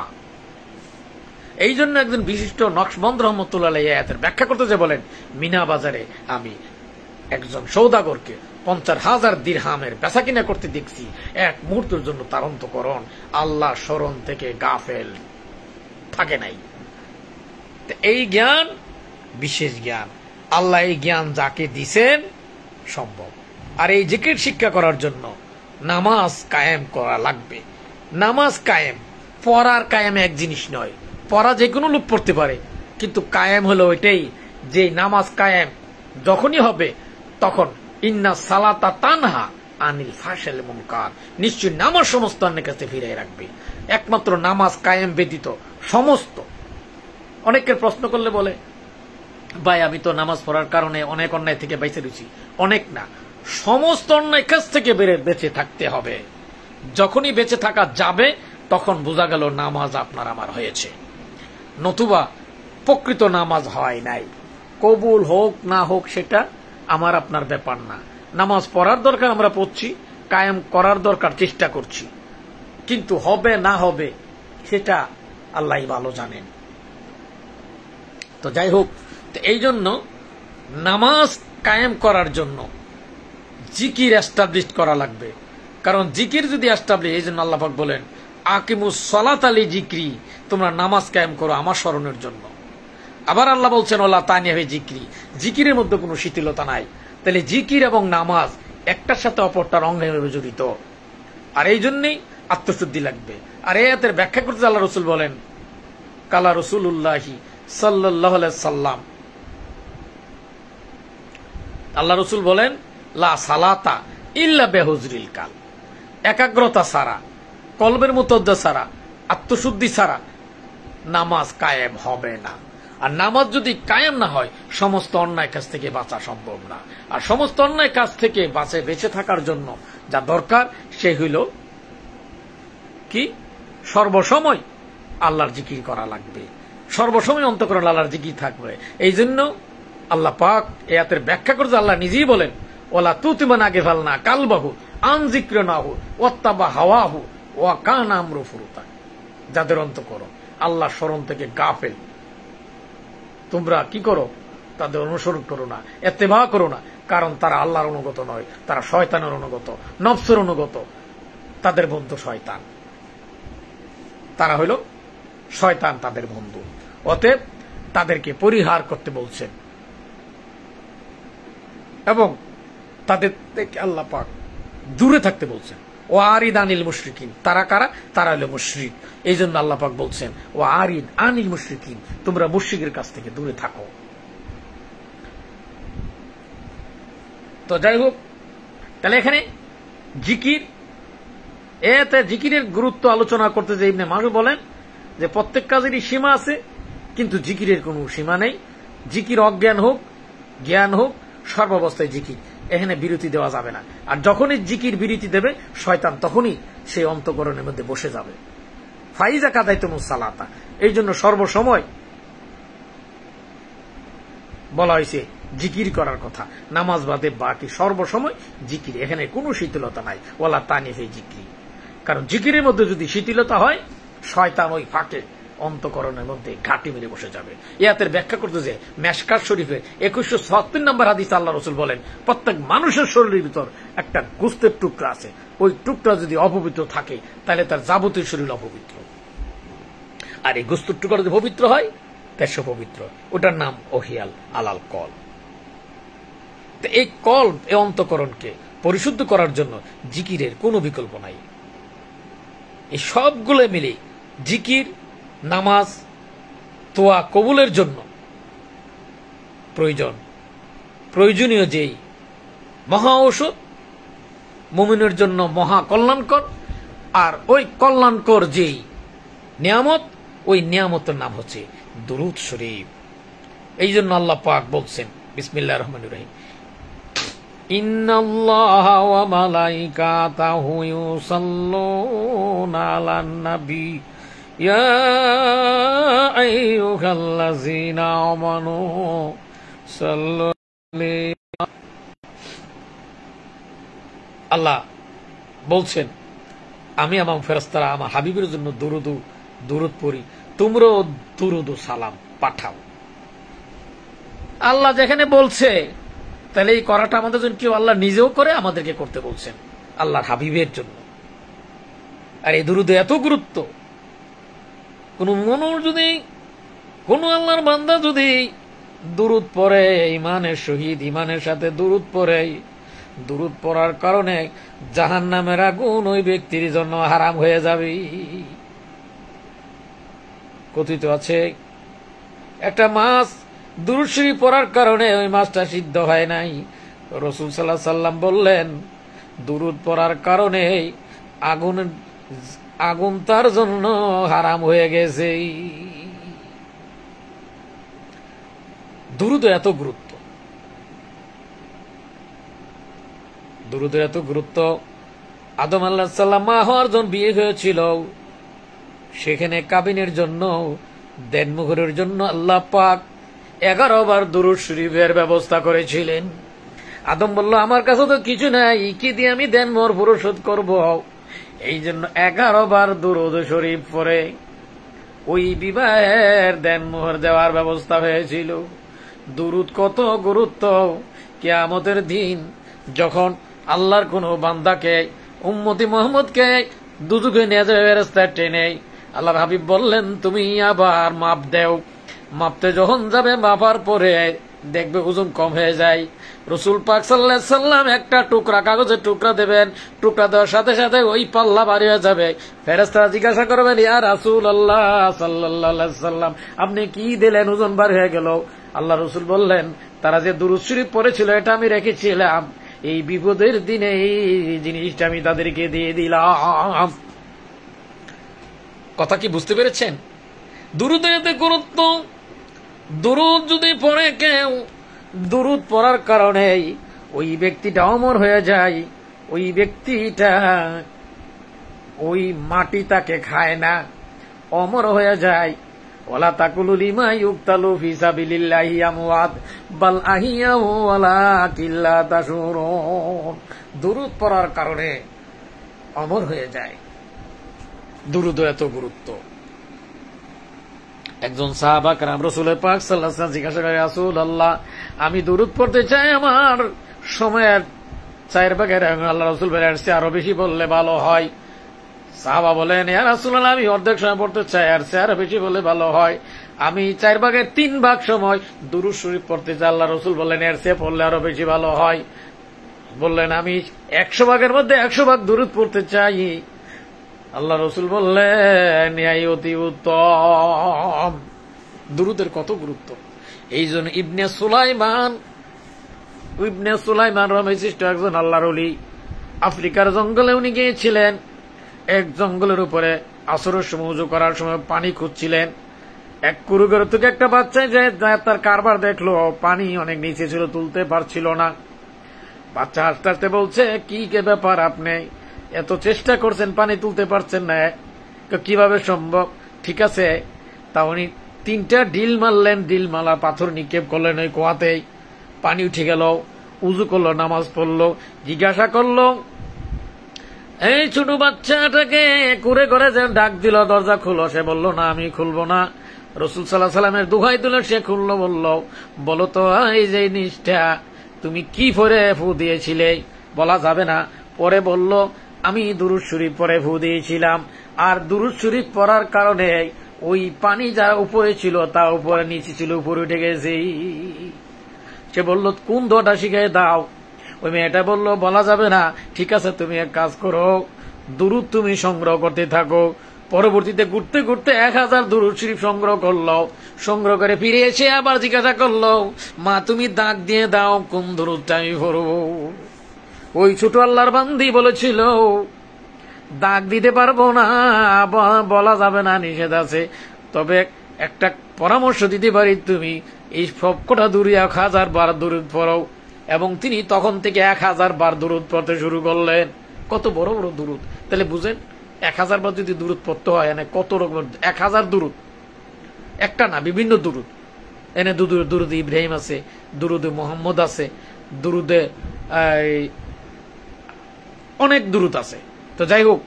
এই জন্য একজন বিশিষ্ট নকশবন্দ রহমতুল্লাহ আয়াতের ব্যাখ্যা করতে যে বলেন মিনা বাজারে আমি একজন সৌদাগরকে 50,000 দিরহামের বেচা কিনা করতে দেখছি, এক মুহূর্তের জন্য তার অন্তঃকরণ আল্লাহ স্মরণ থেকে গাফেল থাকে নাই। এই জ্ঞান বিশেষ জ্ঞান, আল্লাহ এই জ্ঞান যাকে দিছেন সম্ভব। আর এই জিকির শিক্ষা করার জন্য নামাজ কায়েম করা লাগবে। নামাজ কায়েম, পড়ার কায়েম এক জিনিস নয়। পড়া যে কোনো লোক পড়তে পারে, কিন্তু কায়েম হলো ওইটাই যে নামাজ কায়েম যখনই হবে তখন ইন্না সালাতা তানহা আনিল ফাহশাল মুনকার, নিশ্চয় নামাজ সমস্ত অন্যের কাছে ফিরিয়ে রাখবে। একমাত্র নামাজ কায়েম ব্যতীত সমস্ত, অনেকের প্রশ্ন করলে বলে ভাই আমি তো নামাজ পড়ার কারণে অনেক অন্যায় থেকে বেঁচে রয়েছি। অনেক না, সমস্ত অন্যায় কাছ থেকে বেঁচে থাকতে হবে। যখনই বেঁচে থাকা যাবে তখন বোঝা গেল নামাজ আপনার আমার হয়েছে, নতুবা প্রকৃত নামাজ হয় নাই। কবুল হোক না হোক সেটা আমার আপনার ব্যাপার না। নামাজ পড়ার দরকার আমরা পড়ছি, কায়েম করার দরকার চেষ্টা করছি, কিন্তু হবে না হবে সেটা আল্লাহই ভালো জানেন। তো যাই হোক, এই জন্য নামাজ কায়েম করার জন্য জিকির এস্টাবলিশ করা লাগবে। কারণ জিকির যদি এস্টাবলিশ, এই জন্য আল্লাহ পাক বলেন আকিমুস সালাত আলি জিক্রি, তোমরা নামাজ কায়েম করো আমার স্মরণের জন্য। আবার আল্লাহ বলছেন ওয়ালা তানিবে জিক্রি, জিকিরের মধ্যে কোনো শিথিলতা নাই। তাহলে জিকির এবং নামাজ একটার সাথে অপরটার অঙ্গভাবে জড়িত। আর এই জন্যই আত্মশুদ্ধি লাগবে। আর এই আয়াতের ব্যাখ্যা করতে আল্লাহ রসুল বলেন কালা রাসূলুল্লাহি সাল্লাল্লাহু আলাইহি সাল্লাম, আল্লাহ রসুল বলেন লা সালাতা ইল্লা বিহুজরিল কাল, একাগ্রতা ছাড়া, কলবের মুতদ্দা ছাড়া, আত্মশুদ্ধি ছাড়া নামাজ কায়েম হবে না। আর নামাজ যদি কায়েম না হয় সমস্ত অন্যায় কাজ থেকে বাঁচা সম্ভব না। আর সমস্ত অন্যায় কাজ থেকে বেঁচে থাকার জন্য যা দরকার সে হইল কি, সর্বসময় আল্লাহর জিকির করা লাগবে, সর্বসময় অন্তঃকরণে আল্লাহর জিকির থাকবে। এই জন্য আল্লাহ পাক এয়াতের ব্যাখ্যা করতে আল্লাহ নিজেই বলেন ওয়ালা তুতিমান আগে ফালনা কালবাহু আন যিকরিনাহু ওয়াত্তাবা হাওয়াহু ওয়া কানা আমরু ফুরুতা, যাদের অন্তঃকরণ আল্লাহ স্মরণ থেকে গাফেল, তোমরা কি করো, তাদের অনুসরণ করো না, ইত্তেবা করো না। কারণ তারা আল্লাহর অনুগত নয়, তারা শয়তানের অনুগত, নফসের অনুগত। তাদের বন্ধু শয়তান, তারা হইল শয়তান তাদের বন্ধু। অতএব তাদেরকে পরিহার করতে বলছেন এবং তাদের থেকে আল্লাহ পাক দূরে থাকতে বলছেন। ও আরিদ আনিল মুশরিকিন, তারা কারা? তারা হলো মুশরিক। এই জন্য আল্লাহ পাক বলছেন ও আরিদ আনিল মুশরিকিন, তোমরা মুশরিকের কাছ থেকে দূরে থাকো। তো যাই হোক, তাহলে এখানে জিকির, এতে জিকিরের গুরুত্ব আলোচনা করতে যে ইবনে মাসউদ বলেন যে প্রত্যেক কাজেরই সীমা আছে, কিন্তু জিকিরের কোনো সীমা নেই। জিকির অজ্ঞান হোক জ্ঞান হোক সর্বাবস্থায় জিকির, এখানে বিরতি দেওয়া যাবে না। আর যখনই জিকির বিরতি দেবে শয়তান তখনই সেই অন্তঃকরণের মধ্যে বসে যাবে। ফাইজা কাদাইতুমুস সালাতা, এই জন্য সর্বসময় বলা হয়েছে জিকির করার কথা, নামাজ বাদে বাকি সর্বসময় জিকির, এখানে কোনো শিথিলতা নাই। ওয়ালা তানিবে জিক্রি, কারণ জিকিরের মধ্যে যদি শিথিলতা হয় শয়তান ওই ফাঁকে অন্তকরণের মধ্যে ঘাটি মেরে বসে যাবে। ইয়াতের ব্যাখ্যা করতে যে মেশকাত শরীফের 2176 নম্বর হাদিস আল্লাহ রসুল বলেন, প্রত্যেক মানুষের শরীরের ভিতর একটা গোস্তের টুকরা আছে, ওই টুকরা যদি অপবিত্র থাকে তাহলে তার যাবতীয় শরীর অপবিত্র, আর এই গোস্তের টুকরা যদি পবিত্র হয় তার সে পবিত্র। ওটার নাম ওহিয়াল আলাল কল। এই কল, এই অন্তকরণকে পরিশুদ্ধ করার জন্য জিকিরের কোনো বিকল্প নাই। এই সবগুলো মিলে জিকির, নামাজ, তোয়া কবুলের জন্য প্রয়োজনীয় যেই মহা ঔষধ, মুমিনের জন্য মহা কল্যাণকর, আর ওই কল্যাণকর যেই নিয়ামত, ওই নিয়ামতের নাম হচ্ছে দুরূদ শরীফ। এই জন্য আল্লাহ পাক বলছেন, বিসমিল্লাহির রহমানির রহিম, ইন্নাল্লাহা ওয়া মালাইকাতাহু ইউসাল্লুনা আলান নবী ইয়া আইয়ুহাল্লাযীনা আমানু সাল্লু আলাইহি। আল্লাহ বলছেন, আমি আমার ফেরেশতারা আমার হাবিবের জন্য দুরূদ পড়ি, তোমরাও দুরূদ ও সালাম পাঠাও। আল্লাহ যেখানে বলছে, তাহলে এই করাটা আমাদের জন্য কেউ আল্লাহ নিজেও করে, আমাদেরকে করতে বলছেন আল্লাহর হাবিবের জন্য। আর এই দুরূদে এত গুরুত্ব, কোন মানুষ যদি, কোন আল্লাহর বান্দা যদি দুরূদ পড়ে, ইমানের সহিত, ইমানের সাথে দুরূদ পড়ে, দুরূদ পড়ার কারণে জাহান্নামের আগুন ওই ব্যক্তির জন্য হারাম হয়ে যাবে। কথিত আছে, একটা মাছ দুরূদ শরীফ পড়ার কারণে ওই মাছটা সিদ্ধ হয় নাই। রাসূল সাল্লাল্লাহু আলাইহি সাল্লাম বললেন, দুরূদ পড়ার কারণে আগুন তার জন্য হারাম হয়ে গেছে। দুরূদের এত গুরুত্ব, দুরূদের এত গুরুত্ব। আদম আলাইহিস সালাম মা হওয়ার জন্য বিয়ে হয়েছিল, সেখানে কাবিনের জন্য, দেনমোহরের জন্য আল্লাহ পাক 11 বার দুরূদ শরীফের ব্যবস্থা করেছিলেন। আদম বলল, আমার কাছে তো কিছু নাই, কি দিয়ে আমি দেনমোহর পরিশোধ করব? এই জন্য 11 বার দুরূদ শরীফ পড়ে ওই বিবাহের দেনমোহর দেওয়ার ব্যবস্থা হয়েছিল। দুরূদ কত গুরুত্ব! কিয়ামতের দিন যখন আল্লাহর কোন বান্দাকে, উম্মতি মুহাম্মদকে দুজকে নিয়ে যাবে ফেরেশতা টেনে, আল্লাহর হাবিব বললেন, তুমি আবার মাপ দেও। মাপতে যখন যাবে, মাপার পরে দেখবে ওজন কম হয়ে যায়। রাসূল পাক সাল্লাল্লাহু আলাইহি সাল্লাম একটা টুকরা, কাগজের টুকরা দেবেন, টুকরা দেওয়ার সাথে সাথে ওই পাল্লা ভারী হয়ে যাবে। ফেরেশতারা জিজ্ঞাসা করবেন, ইয়া রাসূলুল্লাহ সাল্লাল্লাহু আলাইহি সাল্লাম, আপনি কি দিলেন, ওজন ভারী হয়ে গেল? আল্লাহ রাসূল বললেন, তারা যে দুরূদ শরীফ পড়েছিল এটা আমি রেখেছিলাম, এই বিপদের দিনে এই জিনিসটা আমি তাদেরকে দিয়ে দিলাম। কথা কি বুঝতে পেরেছেন? দুরূদের এত গুরুত্ব। দুরূদ যদি পড়ে কেউ, দুরূদ পড়ার কারণে ওই ব্যক্তিটা অমর হয়ে যায়। ওই ব্যক্তিটা, ওই মাটি তাকে খায় না, অমর হয়ে যায়। ওয়ালা তাকুলু লিমা ইউকতালু ফি সাবিলিল্লাহি আমওয়াত বাল আহিয়াউ ওয়ালাকিন লা তাশউরুন। দুরূদ পড়ার কারণে অমর হয়ে যায়। দুরূদের এত গুরুত্ব। একজন সাহাবা کرام রাসূলের পাক সাল্লাল্লাহু আলাইহি ওয়াসাল্লাম জিজ্ঞাসা করে, রাসূলুল্লাহ, আমি দুরূদ পড়তে চাই, আমার সময়ের 4 ভাগের আল্লাহ রাসূল বলেন আরো বেশি বললে ভালো হয়। সাহাবা বলেন, ইয়া রাসূলুল্লাহ, আমি অর্ধেক সময় পড়তে চাই, আর আরো বেশি বললে ভালো হয়। আমি 4 ভাগের 3 ভাগ সময় দুরূদ শরীফ পড়তে চাই। আল্লাহ রাসূল বললেন, এর চেয়ে পড়লে আরো বেশি ভালো হয়। বললেন, আমি 100 ভাগের মধ্যে 100 ভাগ দুরূদ পড়তে চাই। আল্লাহ রাসূল বললেন, এই অতি উত্তম। দুরূদের কত গুরুত্ব! এই জন্য ইবনে সুলাইমান রহমতুল্লাহ একজন আল্লাহর ওলি, আফ্রিকার জঙ্গলে উনি গিয়েছিলেন। এক জঙ্গলের উপরে আসরের সময় ওযু করার সময় পানি খুঁজছিলেন। এক কুরুগের থেকে একটা বাচ্চা যে তার কারবার দেখলো, পানি অনেক নিচে ছিল, তুলতে পারছিল না। বাচ্চা হাসতে হাসতে বলছে, কি কে ব্যাপার, আপনি এত চেষ্টা করছেন, পানি তুলতে পারছেন না, কিভাবে সম্ভব? ঠিক আছে, তা উনি 3টা ঢিল মারলেন, ঢিল মালা পাথর নিক্ষেপ করলেন ওই কুয়াতেই, পানি উঠে গেল। উযু করলো, নামাজ পড়লো, জিজ্ঞাসা করলো, এই ছোট বাচ্চাটাকে কুড়ে করে যে ডাক দিল, দরজা খুলো, সে বলল না আমি খুলবো না। রাসূল সাল্লাল্লাহু আলাইহি ওয়াসাল্লামের দোহাই দিল, সে খুললো। বলো তো এই যে নিষ্ঠা, তুমি কি পরে ফু দিয়েছিলে? বলা যাবে না। পরে বলল আমি দুরূদ শরীফ পরে ফু দিয়েছিলাম, আর দুরূদ শরীফ পড়ার কারণে ওই পানি যা উপরে ছিল তা উপরে নিচে ছিল, উপরে উঠে গেছে। সে বলল কোন দোয়াটা শিখিয়ে দাও। ওই মেয়েটা বলল বলা যাবে না। ঠিক আছে, তুমি এক কাজ করো, দুরূদ তুমি সংগ্রহ করতে থাকো। পরবর্তীতে ঘুরতে ঘুরতে 1000 দুরূদ শরীফ সংগ্রহ করলো। সংগ্রহ করে ফিরে এসে আবার জিজ্ঞাসা করলো, মা তুমি দাগ দিয়ে দাও কোন দুরূদটা আমি পড়বো। ওই ছোট আল্লাহর বান্দি বলেছিল দাগ দিতে পারবো না, বলা যাবে না, নিষেধ আছে। তবে একটা পরামর্শ দিতে পারি, তুমি এই সবকটা দূরে 1000 বার দুরূদ পড়ো। এবং তিনি তখন থেকে 1000 বার দুরূদ পড়তে শুরু করলেন। কত বড় বড় দুরূদ! তাহলে বুঝেন 1000 বার যদি দুরূদ পড়তে হয়, এনে কত রকমের 1000 দুরূদ, একটা না, বিভিন্ন দুরূদ। এনে দুরূদে ইব্রাহিম আছে, দুরূদে মোহাম্মদ আছে, দুরূদে অনেক দুরূদ আছে। তো যাই হোক,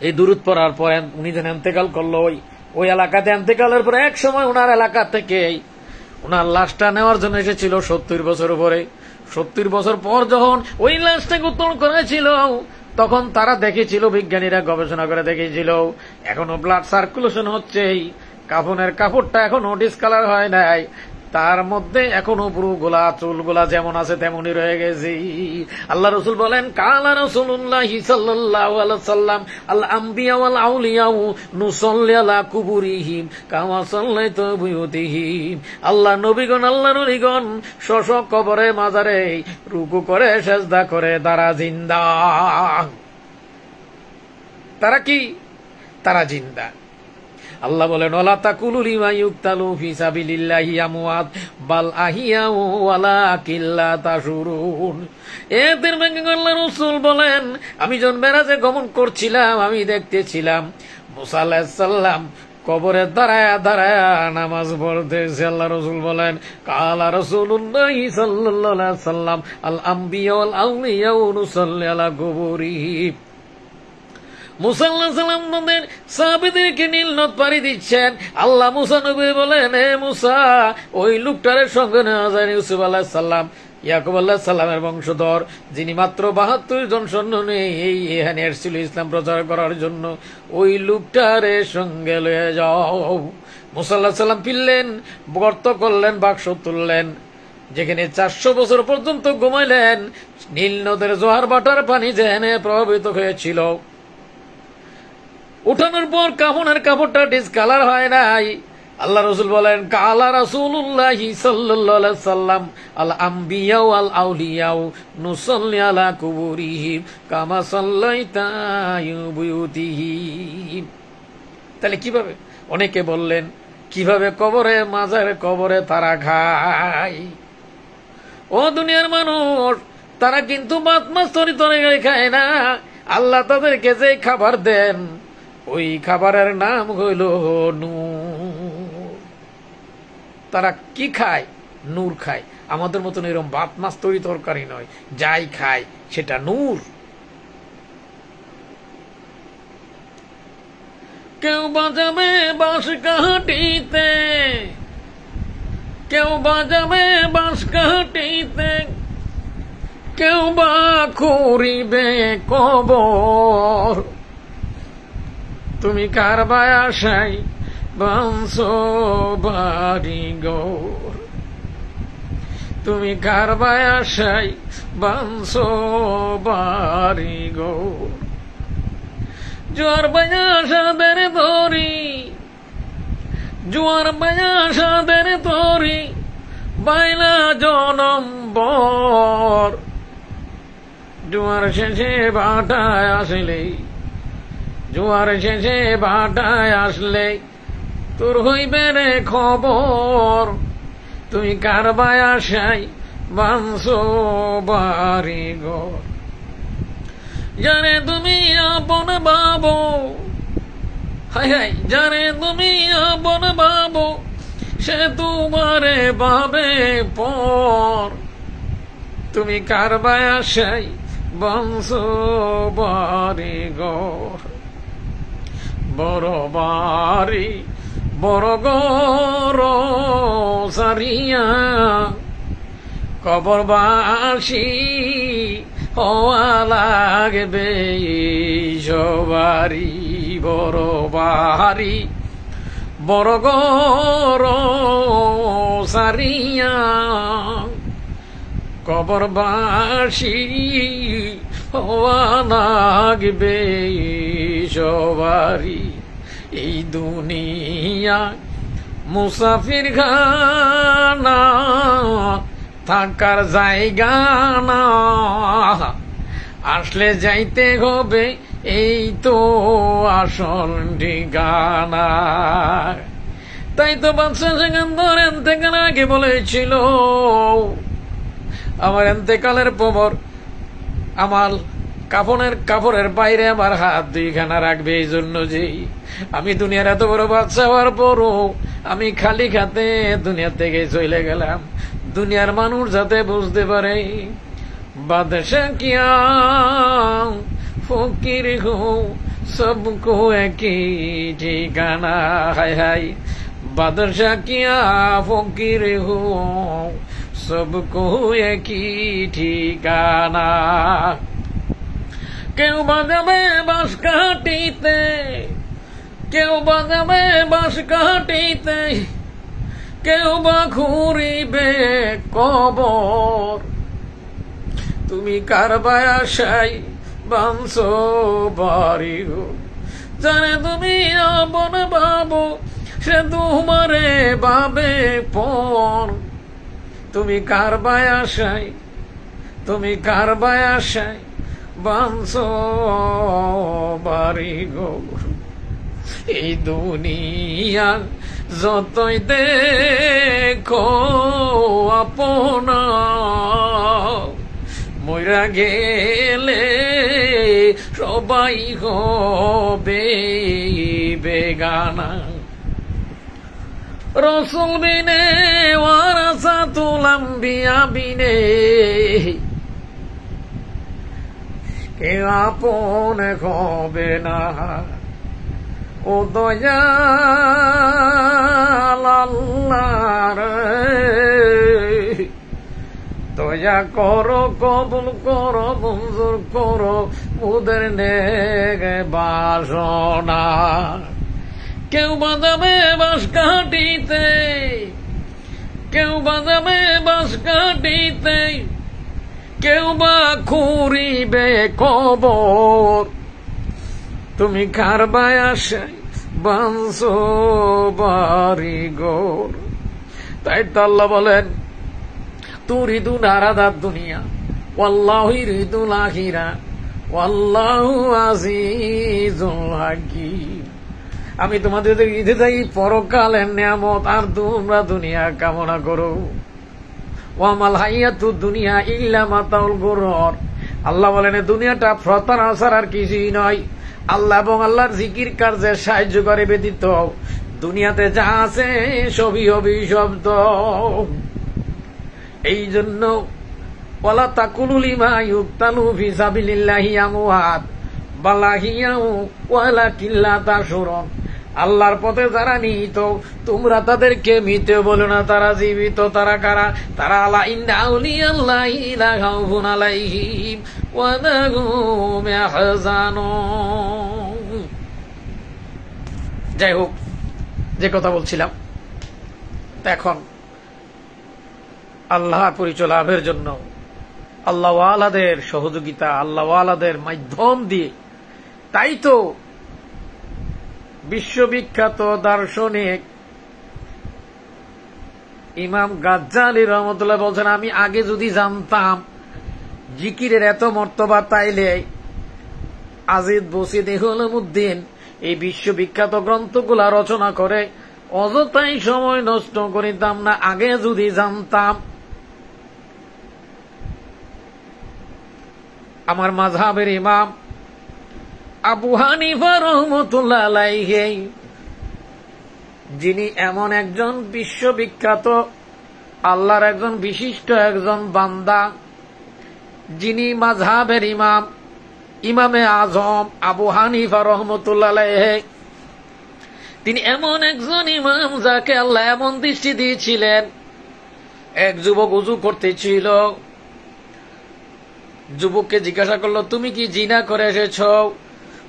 এই দুরূদ পড়ার পর উনি যেন ইন্তেকাল করলো, ওই এলাকাতে ইন্তেকালের পরে এক সময় ওনার এলাকা থেকে ওনার লাশটা নেওয়ার জন্য এসেছিল 70 বছর উপরে। 70 বছর পর যখন ওই লাশটাকে উত্তোলন করেছিল, তখন তারা দেখেছিল, বিজ্ঞানীরা গবেষণা করে দেখেছিল এখনো ব্লাড সার্কুলেশন হচ্ছে, কাফনের কাপড়টা এখনো ডিসকালার হয় নাই, তার মধ্যে এখনো পুরো গোলা চুলগুলা যেমন আছে তেমনই রয়ে গেছে। আল্লাহ রাসূল বলেন কালা রাসূলুল্লাহ সাল্লাল্লাহু আলাইহি ওয়াসাল্লাম আল আম্বিয়া ওয়াল আউলিয়া নুসাল্লি আলা কুবুরিহিম কামা সাল্লাইতু বুয়ুতিহিম। আল্লাহ নবীগণ, আল্লাহর ওলিগণ স্ব কবরে মাজারে রুকু করে সিজদা করে তারা জিন্দা। তারা কি? তারা জিন্দা। আল্লাহ বলেন ওয়ালা তাকুলু লিমা ইউকতালু ফি সাবিলিল্লাহি আমওয়াত বাল আহিয়াউ ওয়ালাকিন লা তাশউরুন। এদের ব্যাখ্যা আল্লাহ রাসূল বলেন, আমি যখন মেরাজে গমন করছিলাম, আমি দেখতেছিলাম মুসা আলাইহিস সালাম কবরে দাঁড়ায়া দাঁড়ায়া নামাজ পড়তেছে। আল্লাহ রাসূল বলেন কালা রাসূলুল্লাহ সাল্লাল্লাহু আলাইহি ওয়াসাল্লাম আল আম্বিয়া ওয়াল আউলিয়া নুসাল্লি আলা কুবুরিহিম। মুসা আলাইহিস সালাম তাদের সাহাবীদেরকে নীল নদ পাড়ি দিচ্ছেন। আল্লাহ মুসা নবী বলেন, হে মুসা, ওই লোকটারের সঙ্গে নেওয়া যায় ইউসুফ আলাইহিস সালাম, ইয়াকুব আলাইহিস সালামের বংশধর, যিনি মাত্র 72 জন সৈন্য নিয়ে এখানে এসেছিল ইসলাম প্রচার করার জন্য। ওই লোকটারের সঙ্গে লয়ে যাও। মুসা আলাইহিস সালাম ফিরলেন, গর্ত করলেন, বাক্স তুললেন, যেখানে 400 বছর পর্যন্ত ঘুমাইলেন। নীল নদের জোয়ার বাটার পানি যেখানে প্রভাবিত হয়েছিল, উঠানোর পর কাফনের কাপড়টা ডিসকালার হয় নাই। আল্লাহ রাসূল বলেন কালা রাসূলুল্লাহ সাল্লাল্লাহু আলাইহি ওয়াসাল্লাম আল আম্বিয়া ওয়াল আউলিয়া নুসাল্লি আলা কুবুরিহিম কামা সাল্লাইতা বুয়ুতিহিম। তাহলে কিভাবে? অনেকে বললেন কিভাবে কবরে মাজারে কবরে তারা খায়। ও দুনিয়ার মানুষ, তারা কিন্তু ভাত মাছ তরকারি খায় না। আল্লাহ তাদেরকে যে খাবার দেন, ওই খাবারের নাম হইল নূর। তারা কি খায়? নূর খায়। আমাদের মতন এরকম ভাত মাছ তরকারি নয়, যাই খায় সেটা নূর। কেউ বাজাবে বাঁশ কাঠিতে, কেউ বাজাবে বাঁশ কাঠিতে, কেউ বা খুঁড়িবে কবর। তুমি কার বায়াসাই বাঁধছো বাড়ি ঘর, তুমি কার বায়াসাই বাঁধছো বাড়ি ঘর। জোয়ার বায়াসাদের ধরি, জোয়ার বায়াসাদের ধরি, বাইলা জনম বর। জোয়ার শেষে ভাটায় আসলে, জোয়ার শেষে ভাটায় আসলে তোর হইবে রে খবর। তুই কার বায়াসাই বাঁধছো বাড়ি ঘর। জানে তুমি আপন ভাবো, হাই হাই, জানে তুমি আপন ভাবো, সে তোমারে ভাবে পর। তুমি কার বায়াসাই বংশ বাড়ি গো বড় বাড়ি বড় গর সারিয়া কবরবাসী হওয়া লাগবে সবারি বড় বাড়ি বড় গর সারিয়া কবরবাসী হওয়া লাগবে সবারি এই দুনিয়া মুসাফির খানা থাকার জায়গা না আসলে যাইতে হবে এই তো আসল ঠিকানা তাই তো বাদশা সেকান্দর এতেকাল আগে বলেছিল আমার এতেকালের পর আমার কাপড়ের বাইরে আমার হাত দুইখানা রাখবে এই জন্য যে আমি দুনিয়ার এত বড় বাদশা হওয়ার পরও আমি খালি খাতে দুনিয়া থেকে চলে গেলাম দুনিয়ার মানুষ যাতে বুঝতে পারে বাদশা কিয়া ফকির হো সবকো একই ঠিকানা হায় হায় বাদশা কিয়া ফকির হো সবকো একই ঠিকানা কেউ বাজাবে বাঁশ কাটিতে কেউ বাজাবে বাঁশ কাটিতে কেউ বা ঘুরিবে কবর তুমি কার বায়াসাই বাংশ বাড়ি গো জানে তুমি আপন বাবু সে তোমারে বাবে পর তুমি কার বায়াসাই বাংশ বাড়ি গো এই দুনিয়া যতই দেখো আপনা মইরা গেলে সবাই হবে বেগানা রসুল বিনে ওয়ারাসাতুল আম্বিয়া বিনে কে আপন হবে না ও দয়াল আল্লাহ দয়া করো কবুল করো মঞ্জুর করো মুদের নেক বাসনা কেউ বাজাবে বাঁশ কাটিতে কেউ বাজাবে বাঁশ কাটিতে কেউ বা খুঁড়িবে কবর তুমি কার বায়াসাই বাংশ বাড়ি গোর তাই তো আল্লাহ বলেন তুরিদুন আরাদাত দুনিয়া ওয়াল্লাহু ইরিদুল আখিরা ওয়াল্লাহু আজিজুল হাকীম আমি তোমাদের দিতে চাই পরকালের নিয়ামত আর তোমরা দুনিয়া কামনা করো ওয়ামাল হায়াতুদ দুনিয়া ইল্লা মাতাউল গুরুর আল্লাহ বলেন দুনিয়াটা প্রতারণা ছাড়া আর কিছুই নয় আল্লাহ এবং আল্লাহর জিকির কার্যে সাহায্য করে ব্যতীত দুনিয়াতে যা আছে সবই অভিশপ্ত এই জন্য ওয়ালা তাকুলু লিমা ইউক্তালু ফি সাবিলিল্লাহি আমওয়াত বাল আহইয়াউ ওয়ালাকিন লা তাশউরুন আল্লাহর পথে যারা নিহিত তোমরা তাদেরকে মৃত বলো না তারা জীবিত তারা কারা তারা আলা ইন্না আউলিয়াল্লাহি লা খাউফুন আলাইহিম ওয়া লা হুম ইয়াহজানুন যাই হোক যে কথা বলছিলাম এখন আল্লাহর পরিচয় লাভের জন্য আল্লাহওয়ালাদের সহযোগিতা আল্লাহওয়ালাদের মাধ্যম দিয়ে তাই তো বিশ্ববিখ্যাত দার্শনিক ইমাম গাজ্জালি রহমতুল্লাহ বলছেন আমি আগে যদি জানতাম জিকিরের এত মর্তবা তাইলে আজিদ বসিদ উলুমউদ্দিন এই বিশ্ববিখ্যাত গ্রন্থগুলা রচনা করে অযথাই সময় নষ্ট করিতাম না আগে যদি জানতাম আমার মাযহাবের ইমাম আবু হানিফা রহমতুল্লাহ আলাইহি যিনি এমন একজন বিশ্ববিখ্যাত আল্লাহর একজন বিশিষ্ট একজন বান্দা যিনি মাযহাবের ইমাম, ইমামে আজম আবু হানিফা রাহমাতুল্লাহ আলাইহি, তিনি এমন একজন ইমাম যাকে আল্লাহ এমন দৃষ্টি দিয়েছিলেন। এক যুবক উযু করতেছিল, যুবককে জিজ্ঞাসা করলো, তুমি কি জিনা করে এসেছ?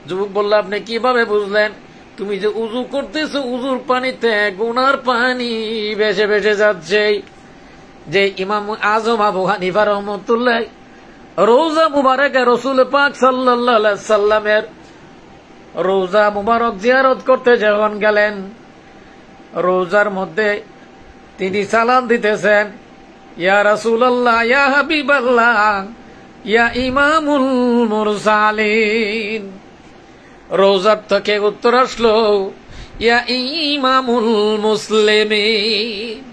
যুবক বলল, আপনি কিভাবে বুঝলেন? তুমি যে উযু করতেছো, উযুর পানিতে গুনার পানি ভেসে ভেসে যাচ্ছে। যে ইমাম আজম আবু হানিফা রাহমাতুল্লাহ রওজা মুবারকে রাসূল পাক সাল্লাল্লাহু আলাইহি সাল্লামের রওজা মুবারক জিয়ারত করতে যখন গেলেন, রওজার মধ্যে তিনি সালাম দিতেছেন, ইয়া রাসূলুল্লাহ, ইয়া হাবিবাল্লাহ, ইয়া ইমামুল মুরসালিন। রওজার থেকে উত্তর আসলো, ইয়া ইমামুল মুসলিমিন।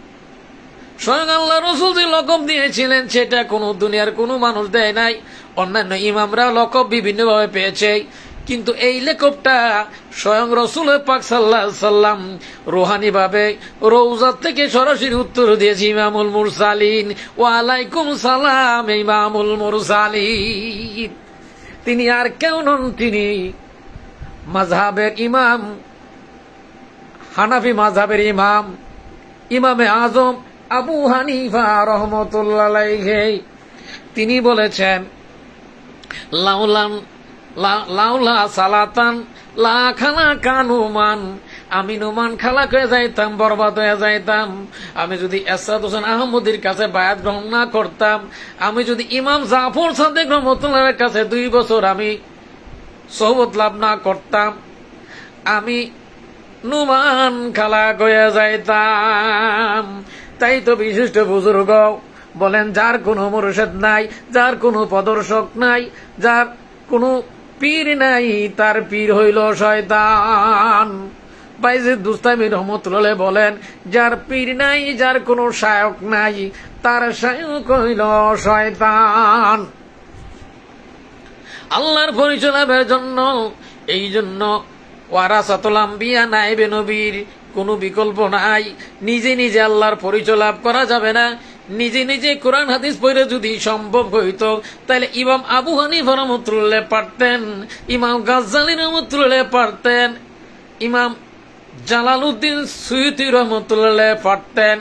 স্বয়ং আল্লাহ রাসূল যে লকব দিয়েছিলেন সেটা কোন দুনিয়ার কোন মানুষ দেয় নাই। অন্যান্য ইমামরা লকব বিভিন্নভাবে পেয়েছে, কিন্তু এই লেখকটা স্বয়ং রাসূল পাক সাল্লাল্লাহু আলাইহি সাল্লাম রুহানি ভাবে রওজা থেকে সরাসরি উত্তর দিয়েছে, ইমামুল মুরসালিন। ওয়া আলাইকুম সালাম ইমামুল মুরসালিন। তিনি আর কেউ নন, তিনি মাযহাবের ইমাম, হানাফি মাযহাবের ইমাম, ইমামে আজম আবু হানিফা রাহমাতুল্লাহ আলাইহি। তিনি বলেছেন, লাউলা সালাতান লা খালা কানুমান, আমি নুমান খালাক হয়ে যাইতাম, বরবাদ হয়ে যাইতাম। আমি যদি এরশাদ হোসেন আহমদীর কাছে বায়াত গ্রহণ না করতাম, আমি যদি ইমাম জাফর সাদেক রহমতুল্লাহর কাছে 2 বছর আমি সোহবত লাভ না করতাম, আমি নুমান খালাক হয়ে যাইতাম। তাই তো বিশিষ্ট বুজুর্গ বলেন, যার কোনো মুর্শিদ নাই, যার কোনো পদর্শক নাই, যার কোনো পীর নাই, তার পীর হইল শয়তান। বাইজিদ বুস্তামি রহমতুল্লাহ বলেন, যার পীর নাই, যার কোনো শায়ক নাই, তার শায়ক হইল শয়তান। আল্লাহর পরিচয় লাভের জন্য, এই জন্য ওয়ারাসাতুল আম্বিয়া, নায়েবে নবীর কোনো বিকল্প নাই। নিজে নিজে আল্লাহর পরিচয় লাভ করা যাবে না। নিজে নিজে কোরআন হাদিস পড়ে যদি সম্ভব হইত, তাহলে ইমাম আবু হানিফা রাহমাতুল্লাহ পারতেন, ইমাম গাজ্জালি রাহমাতুল্লাহ পারতেন, ইমাম জালালউদ্দিন সুয়ুতি রাহমাতুল্লাহ পারতেন,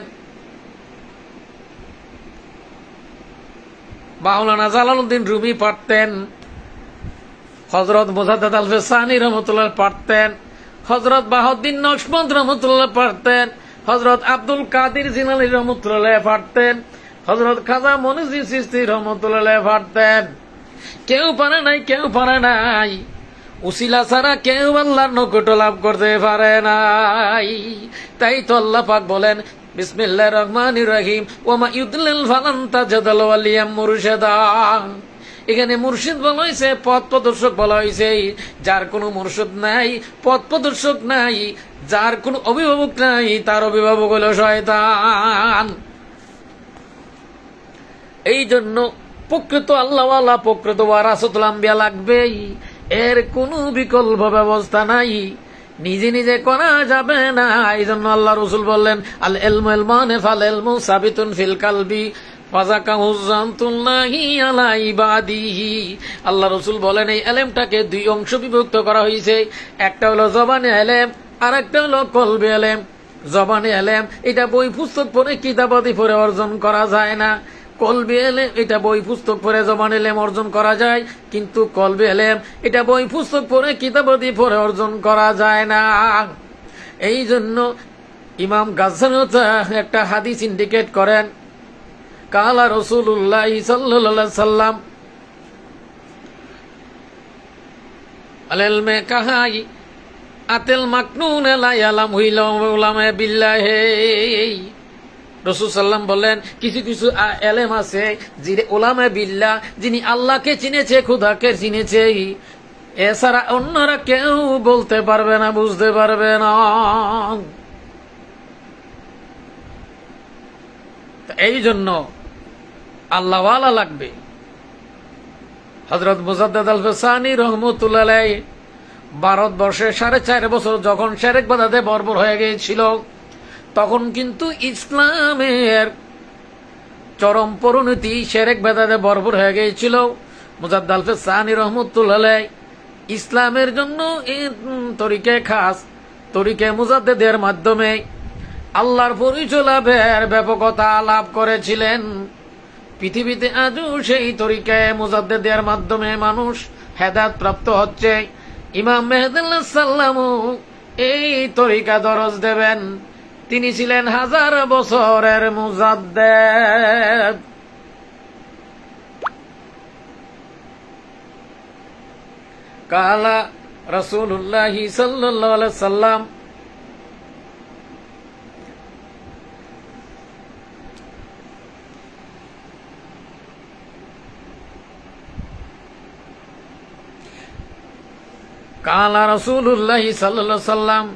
মাওলানা জালালউদ্দিন রুমি পারতেন, হযরত মুজাদ্দিদ আল-ফিসানি রাহমাতুল্লাহ পারতেন, হযরত বাহাউদ্দিন নকশবন্দ রাহমাতুল্লাহ পারতেন, হযরত আব্দুল কাদির জিলানী রাহমাতুল্লাহ পারতেন, হযরত খাজা মনিউদ্দিন চিশতি রাহমাতুল্লাহ পারতেন। কেউ পারে নাই, কেউ পারে নাই। উসিলা ছাড়া কেউ আল্লাহর নৈকট্য লাভ করতে পারে নাই। তাই তো আল্লাহ পাক বলেন, বিসমিল্লাহির রহমানির রহিম, ওয়া মা ইউদলিল ফালান তাজিদ লাহু ওয়ালিয়াম মুরশিদা। এখানে মুর্শিদ বলা হয়েছে, পথ প্রদর্শক বলা হয়েছে। যার কোনো মুর্শিদ নাই, পথ প্রদর্শক নাই, যার কোনো অভিভাবক নাই, তার অভিভাবক হলো শয়তান। এই জন্য প্রকৃত আল্লাহওয়ালা, প্রকৃত ওয়ারাসাতুল আম্বিয়া লাগবেই, এর কোনো বিকল্প ব্যবস্থা নাই, নিজে নিজে করা যাবে না। এই জন্য আল্লাহ রাসূল বললেন, আল ইলমু ইলমানে ফাল ইলমু সাবিতুন ফিল কালবি আল্লাহ রাসূল বলেন, এই এলেমটাকে 2 অংশ বিভক্ত করা হয়েছে। একটা হলো জবানে এলেম, আর একটা হলো কলবে এলেম। জবানে এলেম এটা বই পুস্তক পড়ে, কিতাবাদি পড়ে অর্জন করা যায় না। কলবে এলেম এটা বই পুস্তক পড়ে জবান এলেম অর্জন করা যায়, কিন্তু কলবে এলেম এটা বই পুস্তক পড়ে, কিতাবাদি পড়ে অর্জন করা যায় না। এই জন্য ইমাম গাজ্জালি একটা হাদিস ইন্ডিকেট করেন, কালা রাসূলুল্লাহ সাল্লাল্লাহু আলাইহি সাল্লাম আল ইলমে কাহাই আতিল মাকনুন লা ইয়ালামু ইল্লা বিল্লাহি। রাসূল সাল্লাম বলেন, কিছু কিছু এলেম আছে যিনি উলামা বিল্লাহ, যিনি আল্লাহকে চিনেছে, খোদাকে চিনেছে, এছাড়া অন্যরা কেউ বলতে পারবে না, বুঝতে পারবে না। এই জন্য আল্লাহওয়ালা লাগবে। হযরত মুজাদ্দিদ আল-ফিসানি রাহমাতুল্লাহ আলাইহি ভারতবর্ষে 4.5 বছর যখন শিরক বাদাতে বর্বর হয়ে গিয়েছিল, তখন কিন্তু ইসলামের চরম পরিণতি শিরক বেদাতে ভরপুর হয়ে গিয়েছিল। মুজাদ্দ আল-ফিস সানি রহমতুল্লাহ আলাইহি ইসলামের জন্য এই তরিকে খাস তরিকে মুজাদ্দেদের মাধ্যমে আল্লাহর পরিচয় লাভের ব্যাপকতা লাভ করেছিলেন। পৃথিবীতে আজও সেই তরিকে মুজাদ্দেদের মাধ্যমে মানুষ হেদায়েত প্রাপ্ত হচ্ছে। ইমাম মেহদী আলাইহিস সালাম এই তরিকা দরজ দেবেন। তিনি ছিলেন 1000 বছরের মুজাদ্দেদ। কালা রাসূলুল্লাহ সাল্লাল্লাহু আলাইহি সাল্লাম কালা রাসূলুল্লাহ সাল্লাল্লাহু আলাইহি সাল্লাম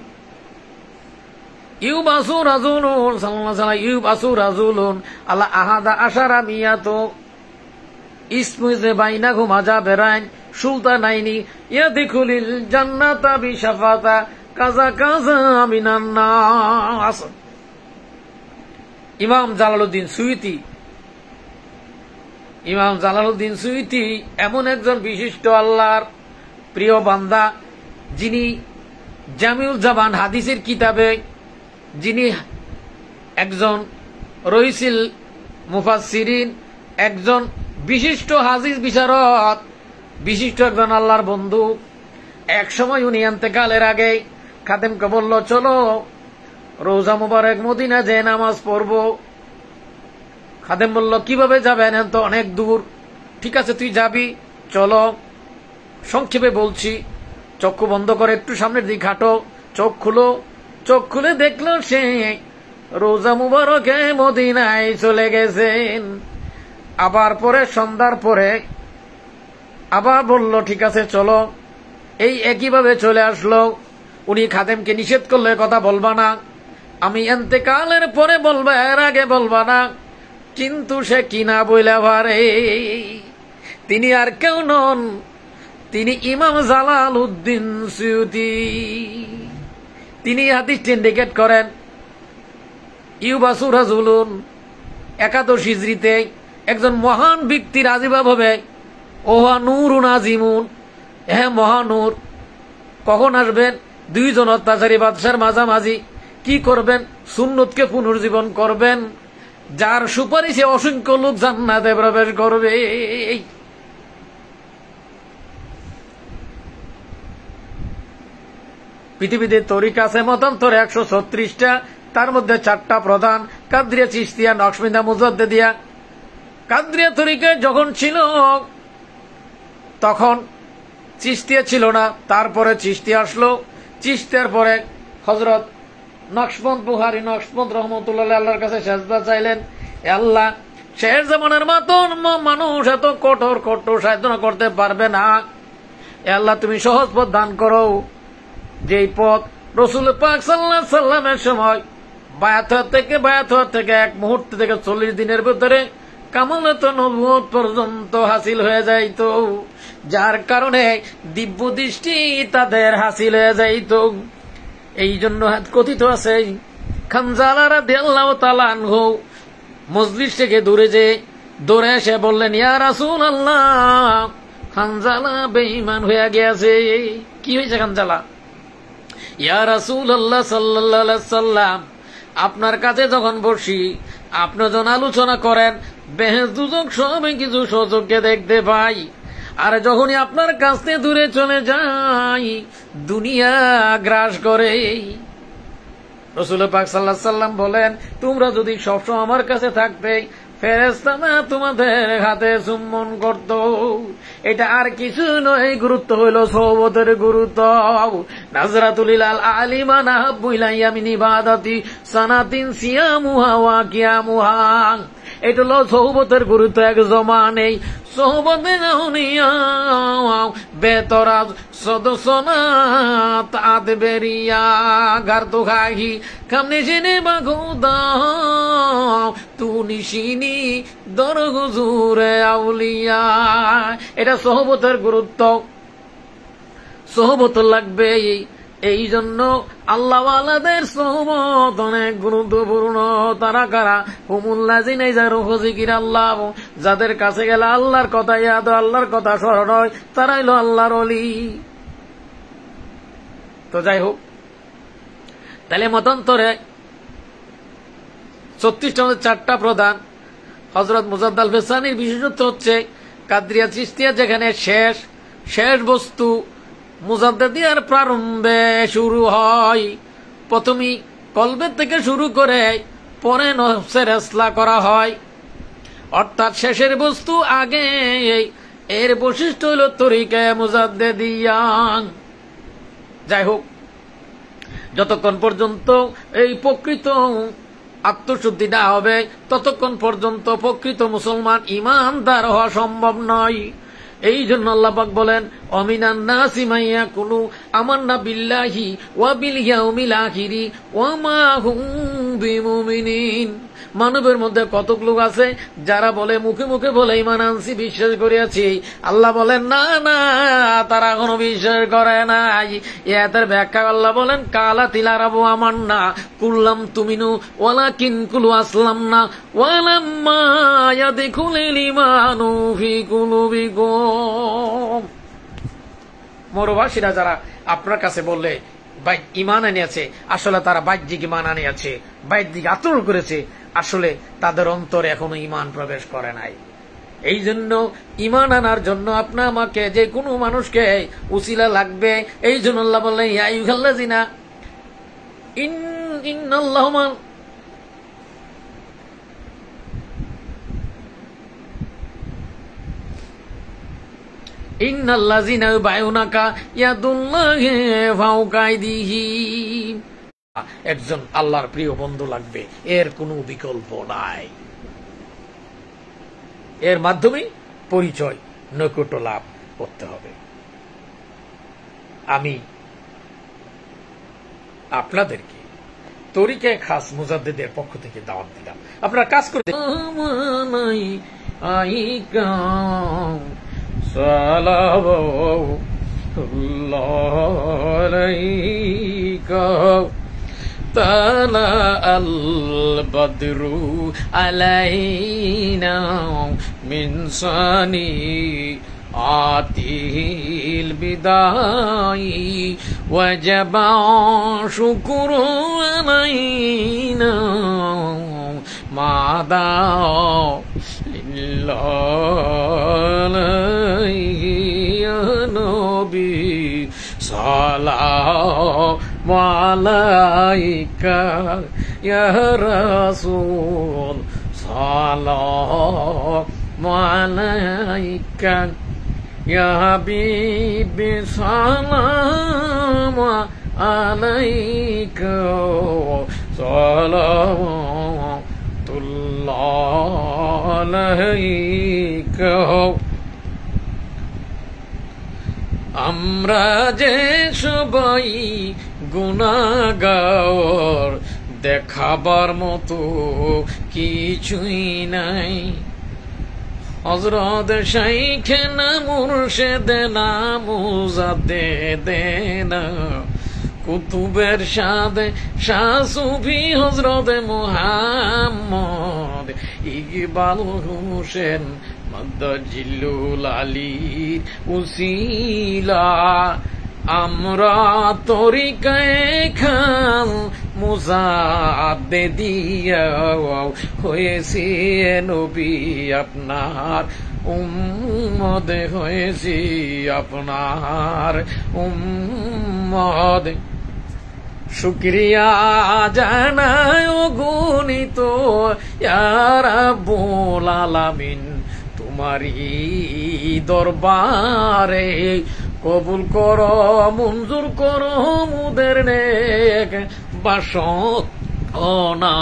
ইউবাসু রাজুলুন সাল্লাল্লাহু আলাইহি সাল্লাম ইউবাসু রাজুলুন আলা আহাদা আশারা মিয়াতু ইসমুজে বাইনাহুম আযাবেরাইন সুলতানাইনি ইয়াদখুলুল জান্নাতা বিশাফাতা কাযা কাযা মিনান নাস। ইমাম জালালউদ্দিন সুয়ুতি এমন একজন বিশিষ্ট আল্লাহর প্রিয় বান্দা, যিনি জামিউল জামান হাদিসের কিতাবে যিনি একজন রইসিল মুফাসসিরিন, একজন বিশিষ্ট হাদিস বিশারদ, বিশিষ্ট একজন আল্লাহর বন্ধু। এক সময় উনি ইন্তেকালের আগে খাদেমকে বলল, চলো রোজা মুবারক মদিনা যে নামাজ পড়ব। খাদেম বলল, কিভাবে যাবেন? তো অনেক দূর। ঠিক আছে, তুই যাবি, চলো। সংক্ষেপে বলছি, চক্ষু বন্ধ করে একটু সামনের দিকে হাঁটো। চোখ খুলে দেখলো সে রোজা মুবারকে মদিনায় চলে গেছেন। আবার পরে সন্ধ্যার পরে আবার বলল, ঠিক আছে চলো। এই একইভাবে চলে আসলো। উনি খাদেমকে নিষেধ করলে, কথা বলবা না, আমি ইন্তেকালের পরে বলবা, এর আগে বলবা না। কিন্তু সে কিনা বইলা পারে। তিনি আর কেউ নন, তিনি ইমাম জালালউদ্দিন সুয়ুতি। তিনি হাদিসটি ইন্ডিকেট করেন ইউবাসু রাজুলুন 81 হিজরিতে একজন মহান ব্যক্তির আবির্ভাব হবে। ওহা নূরুন আজিমুন, হ্যাঁ মহানূর। কখন আসবেন? 2 জন অত্যাচারী বাদশার মাঝামাঝি। কি করবেন? সুন্নতকে পুনর্জীবন করবেন, যার সুপারিশে অসংখ্য লোক জান্নাতে প্রবেশ করবে। পৃথিবীতে তরিকা আছে মতান্তরে 136টা, তার মধ্যে 4টা প্রধান: কাদরিয়া, চিশতিয়া, নকশবন্দিয়া, মুজাদ্দিদিয়া। কাদরিয়া তরিকা যখন ছিল তখন চিশতিয়া ছিল না, তারপরে চিশতিয়া আসলো। চিশতিয়ার পরে হযরত নকশবন্দ বুখারী নকশবন্দ রহমতুল্লাহ আল্লাহর কাছে সেজদা চাইলেন, আল্লাহ, শেষ জামানার মতন মানুষ এত কঠোর সাধনা করতে পারবে না। আল্লাহ, তুমি সহজ পথ দান করো, যেই পথ রাসূল পাক সাল্লাল্লাহু আলাইহি সাল্লামের সময় বায়াত থেকে 1 মুহূর্ত থেকে 40 দিনের ভিতরে কামালাত নবুয়ত পর্যন্ত হাসিল হয়ে যাইত, যার কারণে দিব্য দৃষ্টি তাদের হাসিল হয়ে যাইত। এই জন্য কথিত আছে, খানজালা রাদিয়াল্লাহু তাআলা আনহু মজলিস থেকে দৌড়ে এসে বললেন, ইয়া রাসূলুল্লাহ, খানজালা বেঈমান হয়ে গেছে। কি হয়েছে খানজালা? ইয়া রাসূলুল্লাহ সাল্লাল্লাহু আলাইহি সাল্লাম, আপনার কাছে যখন বসি, আপনি যখন আলোচনা করেন, বেহেশত দুজক সবই কিছু সচক্ষে দেখতে পাই। আর যখনই আপনার কাছ থেকে দূরে চলে যাই, দুনিয়া গ্রাস করে। রাসূল পাক সাল্লাল্লাহু আলাইহি সাল্লাম বলেন, তোমরা যদি সবসময় আমার কাছে থাকতে, ফেরেশতারা তোমাদের হাতে চুম্বন করত। এটা আর কিছু নয়, গুরুত্ব হইল সোহবতের গুরুত্ব। নাজরাতুল ইলাল আলিমা নাহাব্বু ইলাইয়া মিন ইবাদাতি সানাতিন সিয়ামুহা ওয়া কিয়ামুহা। এটা হলো সোহবতের গুরুত্ব। এক জমানেই সোহবতে নাউনিয়া বেতরাজ সদসনাত আদবেরিয়া গারতো খাহি কামনিশিনি বাগুদা তু নিশিনি দরগুজুরে আউলিয়া। এটা সোহবতের গুরুত্ব। সোহবত লাগবে, এই জন্য আল্লাহওয়ালাদের সোহবত অনেক গুরুত্বপূর্ণ। তারা কারা? হুমুল্লাযিনা ইযা রুহু যিকিরাল্লাহ, যাদের কাছে গেলে আল্লাহর কথা ইয়াদ, আল্লাহর কথা স্মরণ হয়, তারাই হলো আল্লাহর ওলি। তো যাই হোক, তাহলে মতান্তরে 36টা 4টা প্রধান। হযরত মুজাদ্দাল ফেসানির বিশেষত্ব হচ্ছে কাদরিয়া চিশতিয়া যেখানে শেষ বস্তু মুজাদ্দিদিয়ার প্রারম্ভে শুরু হয়, প্রথমেই কলবের থেকে শুরু করে পরে নফসের ইসলাহ করা হয়, অর্থাৎ শেষের বস্তু আগে। এর বৈশিষ্ট্য হল তরিকায়ে মুজাদ্দিদিয়া। যাই হোক, যতক্ষণ পর্যন্ত এই প্রকৃত আত্মশুদ্ধি না হবে ততক্ষণ পর্যন্ত প্রকৃত মুসলমান ইমানদার হওয়া সম্ভব নয়। এই জন্য আল্লাহ পাক বলেন, অমিনান নাসি মান ইয়াকুলু আমান্না বিল্লাহি ওয়া বিল ইয়াউমিল আখিরি ওয়া মা হুম বিমুমিনিন। মানবের মধ্যে কতক লোক আছে যারা বলে, মুখে মুখে বলে ঈমান আনছি, বিশ্বাস করিয়াছি। আল্লাহ বলেন না না, তারা কোনো বিশ্বাস করে নাই। এর ব্যাখ্যা আল্লাহ বলেন, কালাতিল আরাবু আমান্না কুল্লাম তুমিনু ওয়ালাকিন কুলু আসলামনা ওয়ালাম্মা ইয়াদখুলিল ঈমানু ফি কুলুবিকুম। মরুভাষীরা যারা আপনার কাছে বললে ঈমান আনিয়াছে, আসলে তারা বাহ্যিক ঈমান আনিয়াছে, বাহ্যিক আচরণ করেছে, আসলে তাদের অন্তরে এখনো ঈমান প্রবেশ করে নাই। এই জন্য ঈমান আনার জন্য আপনা আমাকে, যে কোনো মানুষকে উসিলা লাগবে। এই জন্য আল্লাহ বললেন, ইয়া আইয়ুহাল্লাযিনা ইন্নাল্লাহা ইন্নাল্লাযিনা ইউবাইউনাকা ইয়াদুল্লাহি ফাওকা আইদিহিম। একজন আল্লাহর প্রিয় বন্ধু লাগবে, এর কোনো বিকল্প নাই। এর মাধ্যমে পরিচয়, নৈকট্য লাভ করতে হবে। আমি আপনাদেরকে তরিকায়ে খাস মুজাদ্দিদের পক্ষ থেকে দাওয়াত দিলাম, আপনারা কাজ করতে। طلع البدر علينا من صنيعته البداء وجب شكر علينا ماذا لله يا نبي سلام عليك يا رسول سلام عليك يا حبيبي سلام عليك صلوات الله عليك। আমরা যে সবাই গুনাহগার, দেখাবার মতো কিছুই নাই। হযরত শাইখনা মুর্শিদেনা মুজাদ্দিদেনা কুতুবের সাদে শাহ সুফি হযরত মুহাম্মদ ইকবাল হোসেন মাদাজিলুল আলীর উসিলা আমরা তরিকায়ে খাস মুজাদ্দিদিয়া হয়েছি নবী আপনার উম্মত, হয়েছি আপনার উম্মত। শুকরিয়া জানায় গুণিত ইয়া রাব্বুল আলামিন, তোমারই দরবারে কবুল করো, মঞ্জুর করো মুদের নেক বাসনা।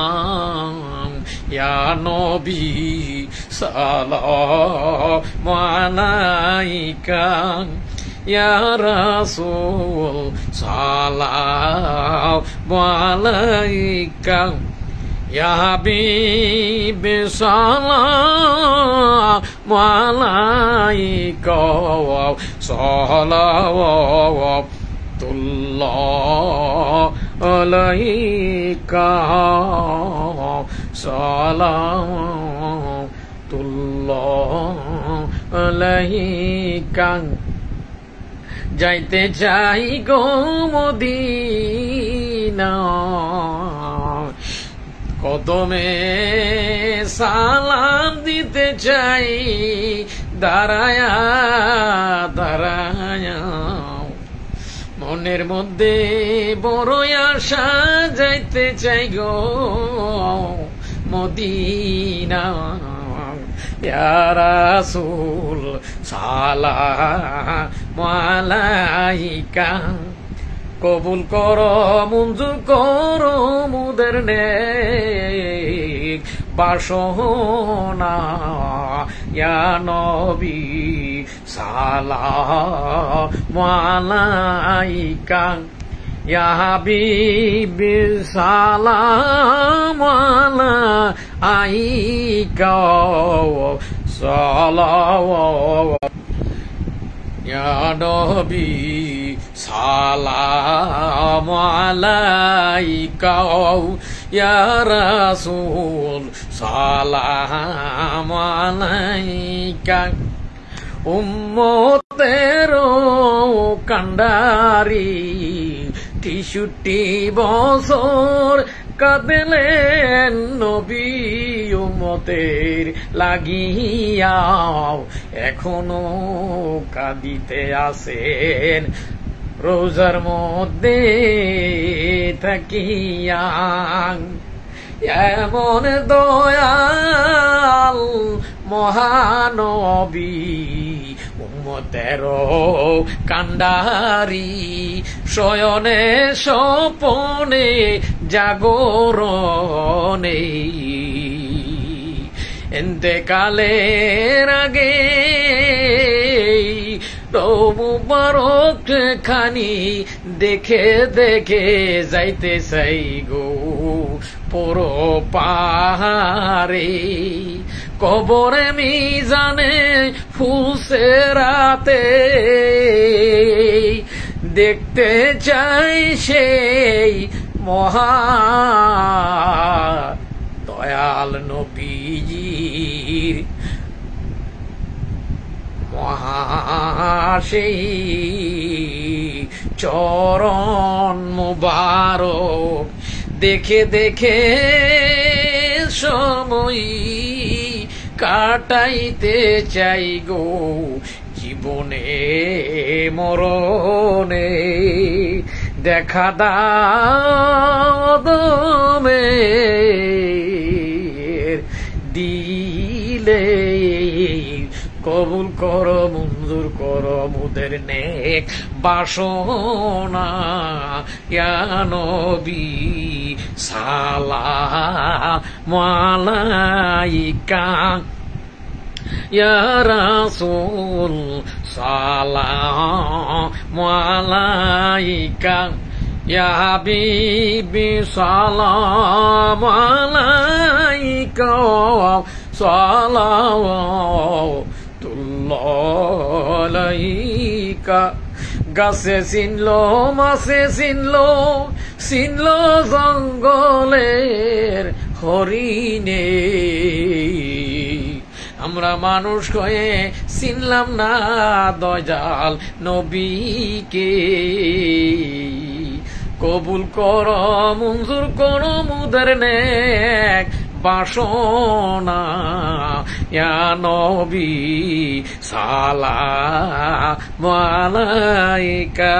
ইয়া নবী সালামু আলাইকা ইয়া রাসূল সালামু আলাইকা ইয়া হাবিবি সালামু আলাইকা সালাওয়াতুল্লাহ আলাইকা সালাতুল্লাহ আলাইকা। যাইতে চাই গো মদিনা, কদমে সালাম দিতে চাই দাঁড়ায়া দাঁড়ায়া। মনের মধ্যে বড় আশা, যাইতে চাই গো মদিনা। ইয়া রাসূল সালাম আলাইকা। কবুল করো মঞ্জুর করো মুদের নেক বাসনা। ইয়া নবী সালাম আলাইকা। ইয়া হাবিবি সালাম আলাইকা। সালাওয়াত ইয়া নবী সালাম আলাইকা। ইয়া রাসূল সালাম আলাইকা। উম্মতের কান্ডারি ৬৩ বছর কাঁদলেন নবী উম্মতের লাগিয়া, এখনো কাঁদিতে আসেন রোজার মধ্যে থাকিয়া। এমন দয়াল মহানবী উম্মতের কান্ডারি, শয়নে স্বপনে জাগরণে। ইন্তেকালের আগে মুবারক খানি দেখে দেখে যাইতে চাই গো পর পাহাড়ে। কবরে মিজানে ফুলছে রাতে, দেখতে চাই সেই মহা দয়াল নবীজির সেই চরণ মুবারক। দেখে দেখে সময় কাটাইতে চাই গো জীবনে মরণে। দেখা দাদমে দিলে, কবুল করো মঞ্জুর করো মুদের নেক বাসনা। ইয়া নবী সালাম আলাইকা। ইয়া রাসূল সালাম আলাইকা। ইয়া হাবিবি সালাম আলাইকা। সালাওয়াতুল্লাহ আলাইকা। গাছে চিনলো মাছে চিনলো, চিনলো জঙ্গলের হরিণে। আমরা মানুষ হয়ে চিনলাম না দয়াল নবীকে। কবুল করো মঞ্জুর করো মুদের নেক বাসনা। ইয়া নবী সালাম আলাইকা।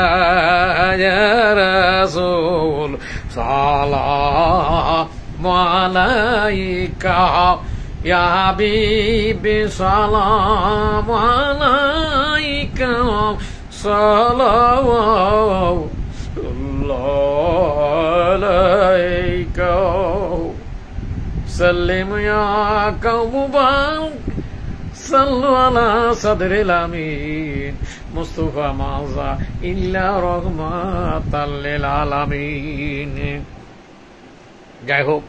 ইয়া রাসূল সালাম আলাইকা। ইয়া হাবিবি সালাম আলাইকা। সালাওয়াতুল্লাহ আলাইকা। সাল্লিম ইয়া কওম মুবারক সাল্লু আলা সাদরিল আমিন মুস্তাফা মাযা ইল্লা রাহমাতাল লিল আলামিন। যাই হোক,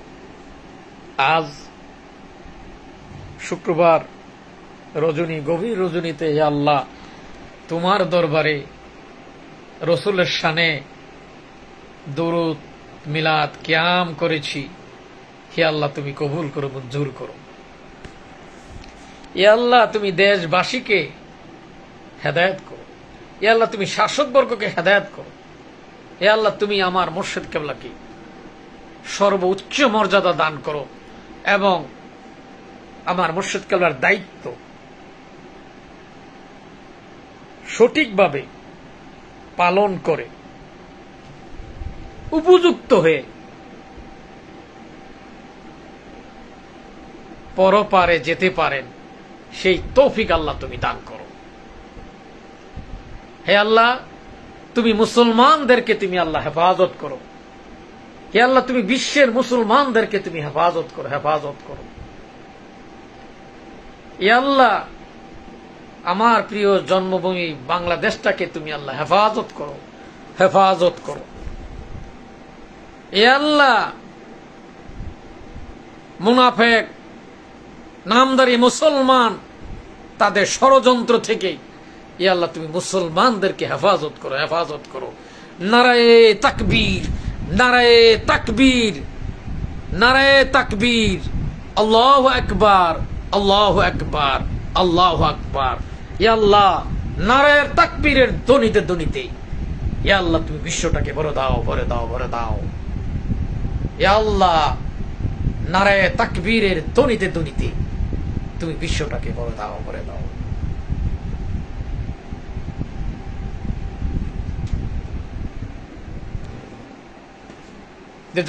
আজ শুক্রবার রজনী, গভীর রজনীতে হে আল্লাহ তোমার দরবারে রসুলের শানে দরুদ মিলাদ কিয়াম করেছি, হে আল্লাহ তুমি কবুল করো, মঞ্জুর করো। হে আল্লাহ তুমি দেশবাসীকে হেদায়েত করো। হে আল্লাহ তুমি শাসকবর্গকে হেদায়েত করো। হে আল্লাহ তুমি আমার মুর্শিদ কেবলাকে সর্বোচ্চ মর্যাদা দান করো এবং আমার মুর্শিদ কেবলার দায়িত্ব সঠিকভাবে পালন করে উপযুক্ত হয়ে পরপারে যেতে পারেন সেই তৌফিক আল্লাহ তুমি দান করো। হে আল্লাহ তুমি মুসলমানদেরকে তুমি আল্লাহ হেফাজত করো। হে আল্লাহ তুমি বিশ্বের মুসলমানদেরকে তুমি হেফাজত করো, হেফাজত করো। হে আল্লাহ আমার প্রিয় জন্মভূমি বাংলাদেশটাকে তুমি আল্লাহ হেফাজত করো, হেফাজত করো। হে আল্লাহ মুনাফেক নামদারি মুসলমান তাদের ষড়যন্ত্র থেকে হে আল্লাহ তুমি মুসলমানদেরকে হেফাজত করো, হেফাজত করো। নারায়ে তাকবীর, নারায়ে তাকবীর, নারায়ে তাকবীর, আল্লাহু আকবার, আল্লাহু আকবার, আল্লাহু আকবার। হে আল্লাহ নারায়ে তাকবীরের ধ্বনিতে ধ্বনিতে হে আল্লাহ তুমি বিশ্বটাকে ভরে দাও, ভরে দাও, ভরে দাও। হে আল্লাহ নারায়ে তাকবীরের ধ্বনিতে ধ্বনিতে তুমি বিশ্বটাকে ভরে দাও, ভরে দাও।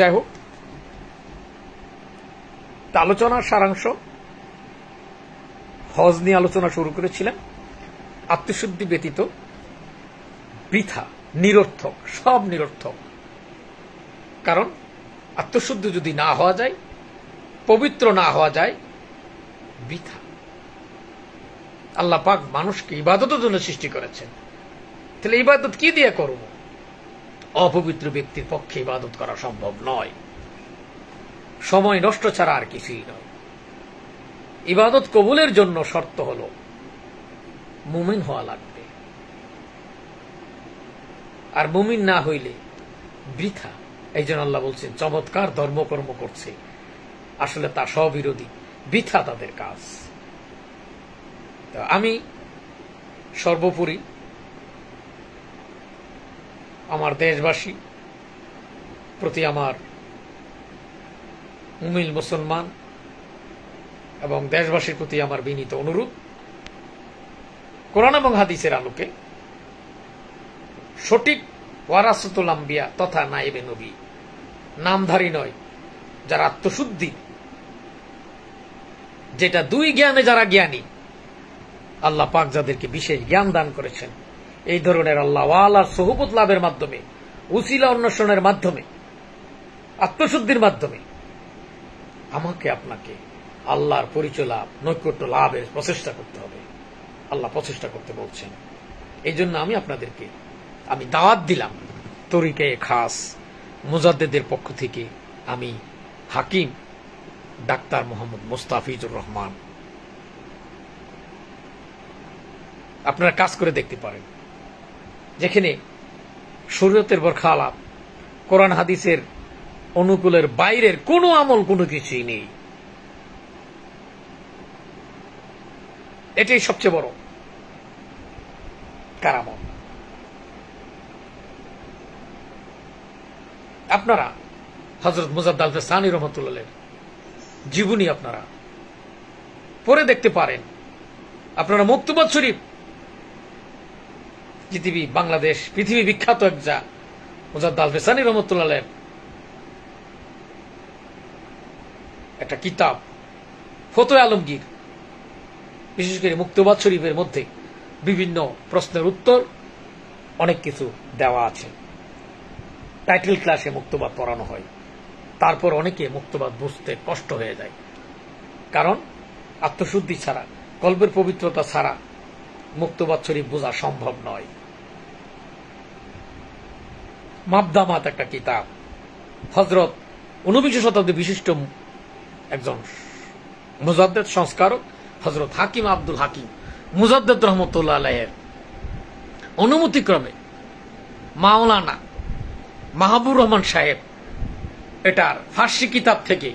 যাই হোক, আলোচনার সারাংশ, হজ নিয়ে আলোচনা শুরু করেছিলেন। আত্মশুদ্ধি ব্যতীত বৃথা, নিরর্থক, সব নিরর্থক। কারণ আত্মশুদ্ধি যদি না হওয়া যায়, পবিত্র না হওয়া যায়, বৃথা। আল্লাহ পাক মানুষকে ইবাদতের জন্য সৃষ্টি করেছেন, তাহলে ইবাদত কি দিয়ে করব? অপবিত্র ব্যক্তির পক্ষে ইবাদত করা সম্ভব নয়। সময় নষ্ট ছাড়া আর কিছুই নয়। ইবাদত কবুলের জন্য শর্ত হল মুমিন হওয়া লাগবে, আর মুমিন না হইলে বৃথা। এই জন্য আল্লাহ বলছেন চমৎকার ধর্মকর্ম করছে, আসলে তা স্ববিরোধী, বৃথা তাদের কাজ। আমি সর্বোপরি আমার দেশবাসী প্রতি আমার মুমিন মুসলমান এবং দেশবাসীর প্রতি আমার বিনীত অনুরোধ, কোরআন এবং হাদিসের আলোকে সঠিক ওয়ারাসাতুল আম্বিয়া তথা নায়েবে নবী, নামধারী নয়, যারা আত্মশুদ্ধি, যেটা দুই জ্ঞানে যারা জ্ঞানী, আল্লাহ পাক যাদেরকে বিশেষ জ্ঞান দান করেছেন, এই ধরনের আল্লাহ ওয়ালার সোহবত লাভের মাধ্যমে, উসিলা অন্বেষণের মাধ্যমে, আত্মশুদ্ধির মাধ্যমে আমাকে আপনাকে আল্লাহর পরিচয় লাভ, নৈকট্য লাভের প্রচেষ্টা করতে হবে। আল্লাহ প্রচেষ্টা করতে বলছেন। এই জন্য আমি আপনাদেরকে দাওয়াত দিলাম তরিকে খাস মুজাদ্দেদের পক্ষ থেকে। আমি হাকিম ডাক্তার মোহাম্মদ মুস্তাফিজুর রহমান। আপনারা কাজ করে দেখতে পারেন, যেখানে শরীয়তের বরখা আলাপ, কোরআন হাদিসের অনুকূলের বাইরের কোনো আমল, কোনো কিছুই নেই। এটাই সবচেয়ে বড় কারামত। আপনারা হযরত মুজাদ্দেদ আল ফেসানি রহমাতুল্লাহ জীবনী আপনারা পড়ে দেখতে পারেন। আপনারা মকতুবাত শরীফ, পৃথিবী, বাংলাদেশ, পৃথিবী বিখ্যাত এক যা মুজাদ্দেদ আল ফেসানি রহমাতুল্লাহ একটা কিতাব ফতোয়া আলমগীর, বিশেষ করে মুক্তবাদ শরীফের মধ্যে বিভিন্ন প্রশ্নের উত্তর অনেক কিছু দেওয়া আছে। টাইটেল ক্লাসে মুক্তবাদ পড়ানো হয়, তারপর অনেকে মুক্তবাদ বুঝতে কষ্ট হয়ে যায়। কারণ আত্মশুদ্ধি ছাড়া, কলবের পবিত্রতা ছাড়া মুক্তবাদ শরীফ বোঝা সম্ভব নয়। মাবদামাত একটা কিতাব, হযরত 19 শতাব্দী বিশিষ্ট একজন মুজাদ্দেদ সংস্কারক হযরত হাকিম আব্দুল হাকিম মুজাদ্দেদ রহমতুল্লাহ আলাইহির অনুমতিক্রমে মাওলানা মাহবুর রহমান সাহেব এটার ফার্সি কিতাব থেকে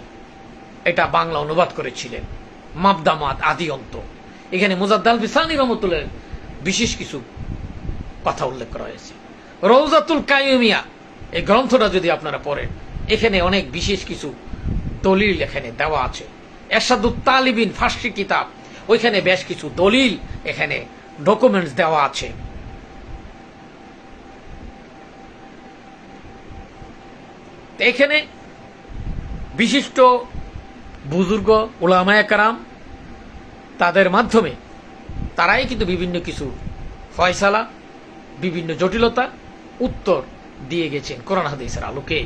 এটা বাংলা অনুবাদ করেছিলেন মাবদামাত আদি অন্ত। এখানে মুজাদ্দাল বিসানি রহমতুল্লাহ বিশেষ কিছু কথা উল্লেখ করা হয়েছে। রওজাতুল কাইয়ুমিয়া এই গ্রন্থটা যদি আপনারা পড়েন, এখানে অনেক বিশেষ কিছু দলিল এখানে দেওয়া আছে। এরশাদুত তালিবিন ফার্সি কিতাব, ওইখানে বেশ কিছু দলিল এখানে ডকুমেন্টস দেওয়া আছে। এখানে বিশিষ্ট বুজুর্গ উলামায়ে কেরাম তাদের মাধ্যমে তারাই কিন্তু বিভিন্ন কিছু ফয়সালা, বিভিন্ন জটিলতা উত্তর দিয়ে গেছেন কোরআন হাদিসের আলোকে।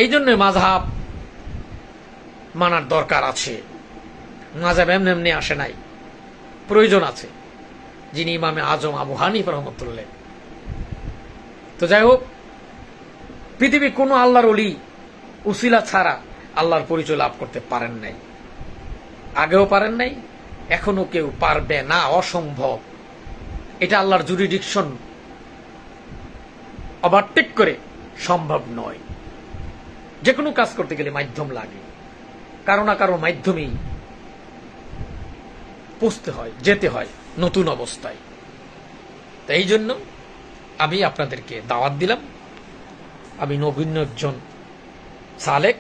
এই জন্য মাযহাব মানার দরকার আছে। মাযহাব এমনি এমনি আসে নাই, প্রয়োজন আছে। যিনি ইমামে আজম আবু হানিফা রহমতুল্লাহ। তো যাই হোক, পৃথিবীর কোন আল্লাহর ওলি উসিলা ছাড়া আল্লাহর পরিচয় লাভ করতে পারেন নাই, আগেও পারেন নাই, এখনো কেউ পারবে না, অসম্ভব। এটা আল্লাহর জুরিডিকশন ওভারটেক করে সম্ভব নয়। যে কোনো কাজ করতে গেলে মাধ্যম লাগে, কারো না কারো মাধ্যমেই পৌঁছতে হয়, যেতে হয় নতুন অবস্থায়। তো এই জন্য আমি আপনাদেরকে দাওয়াত দিলাম। আমি নবীন একজন সালেক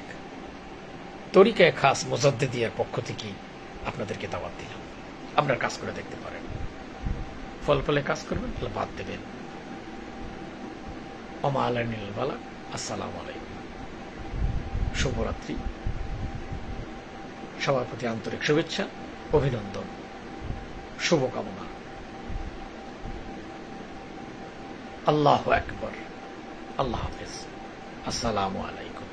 তরিকায়ে খাস মুজাদ্দিদিয়ার পক্ষ থেকে আপনাদেরকে দাওয়াত দিলাম। আপনার কাজ করে দেখতে পারেন, ফল ফলে কাজ করবেন, বাদ দেবেন। ওমা আলাইনাল বালাগ। আসসালামু আলাইকুম, শুভরাত্রি। সবার প্রতি আন্তরিক শুভেচ্ছা, অভিনন্দন, শুভকামনা। আল্লাহু আকবার। আল্লাহ হাফেজ। আসসালামু আলাইকুম।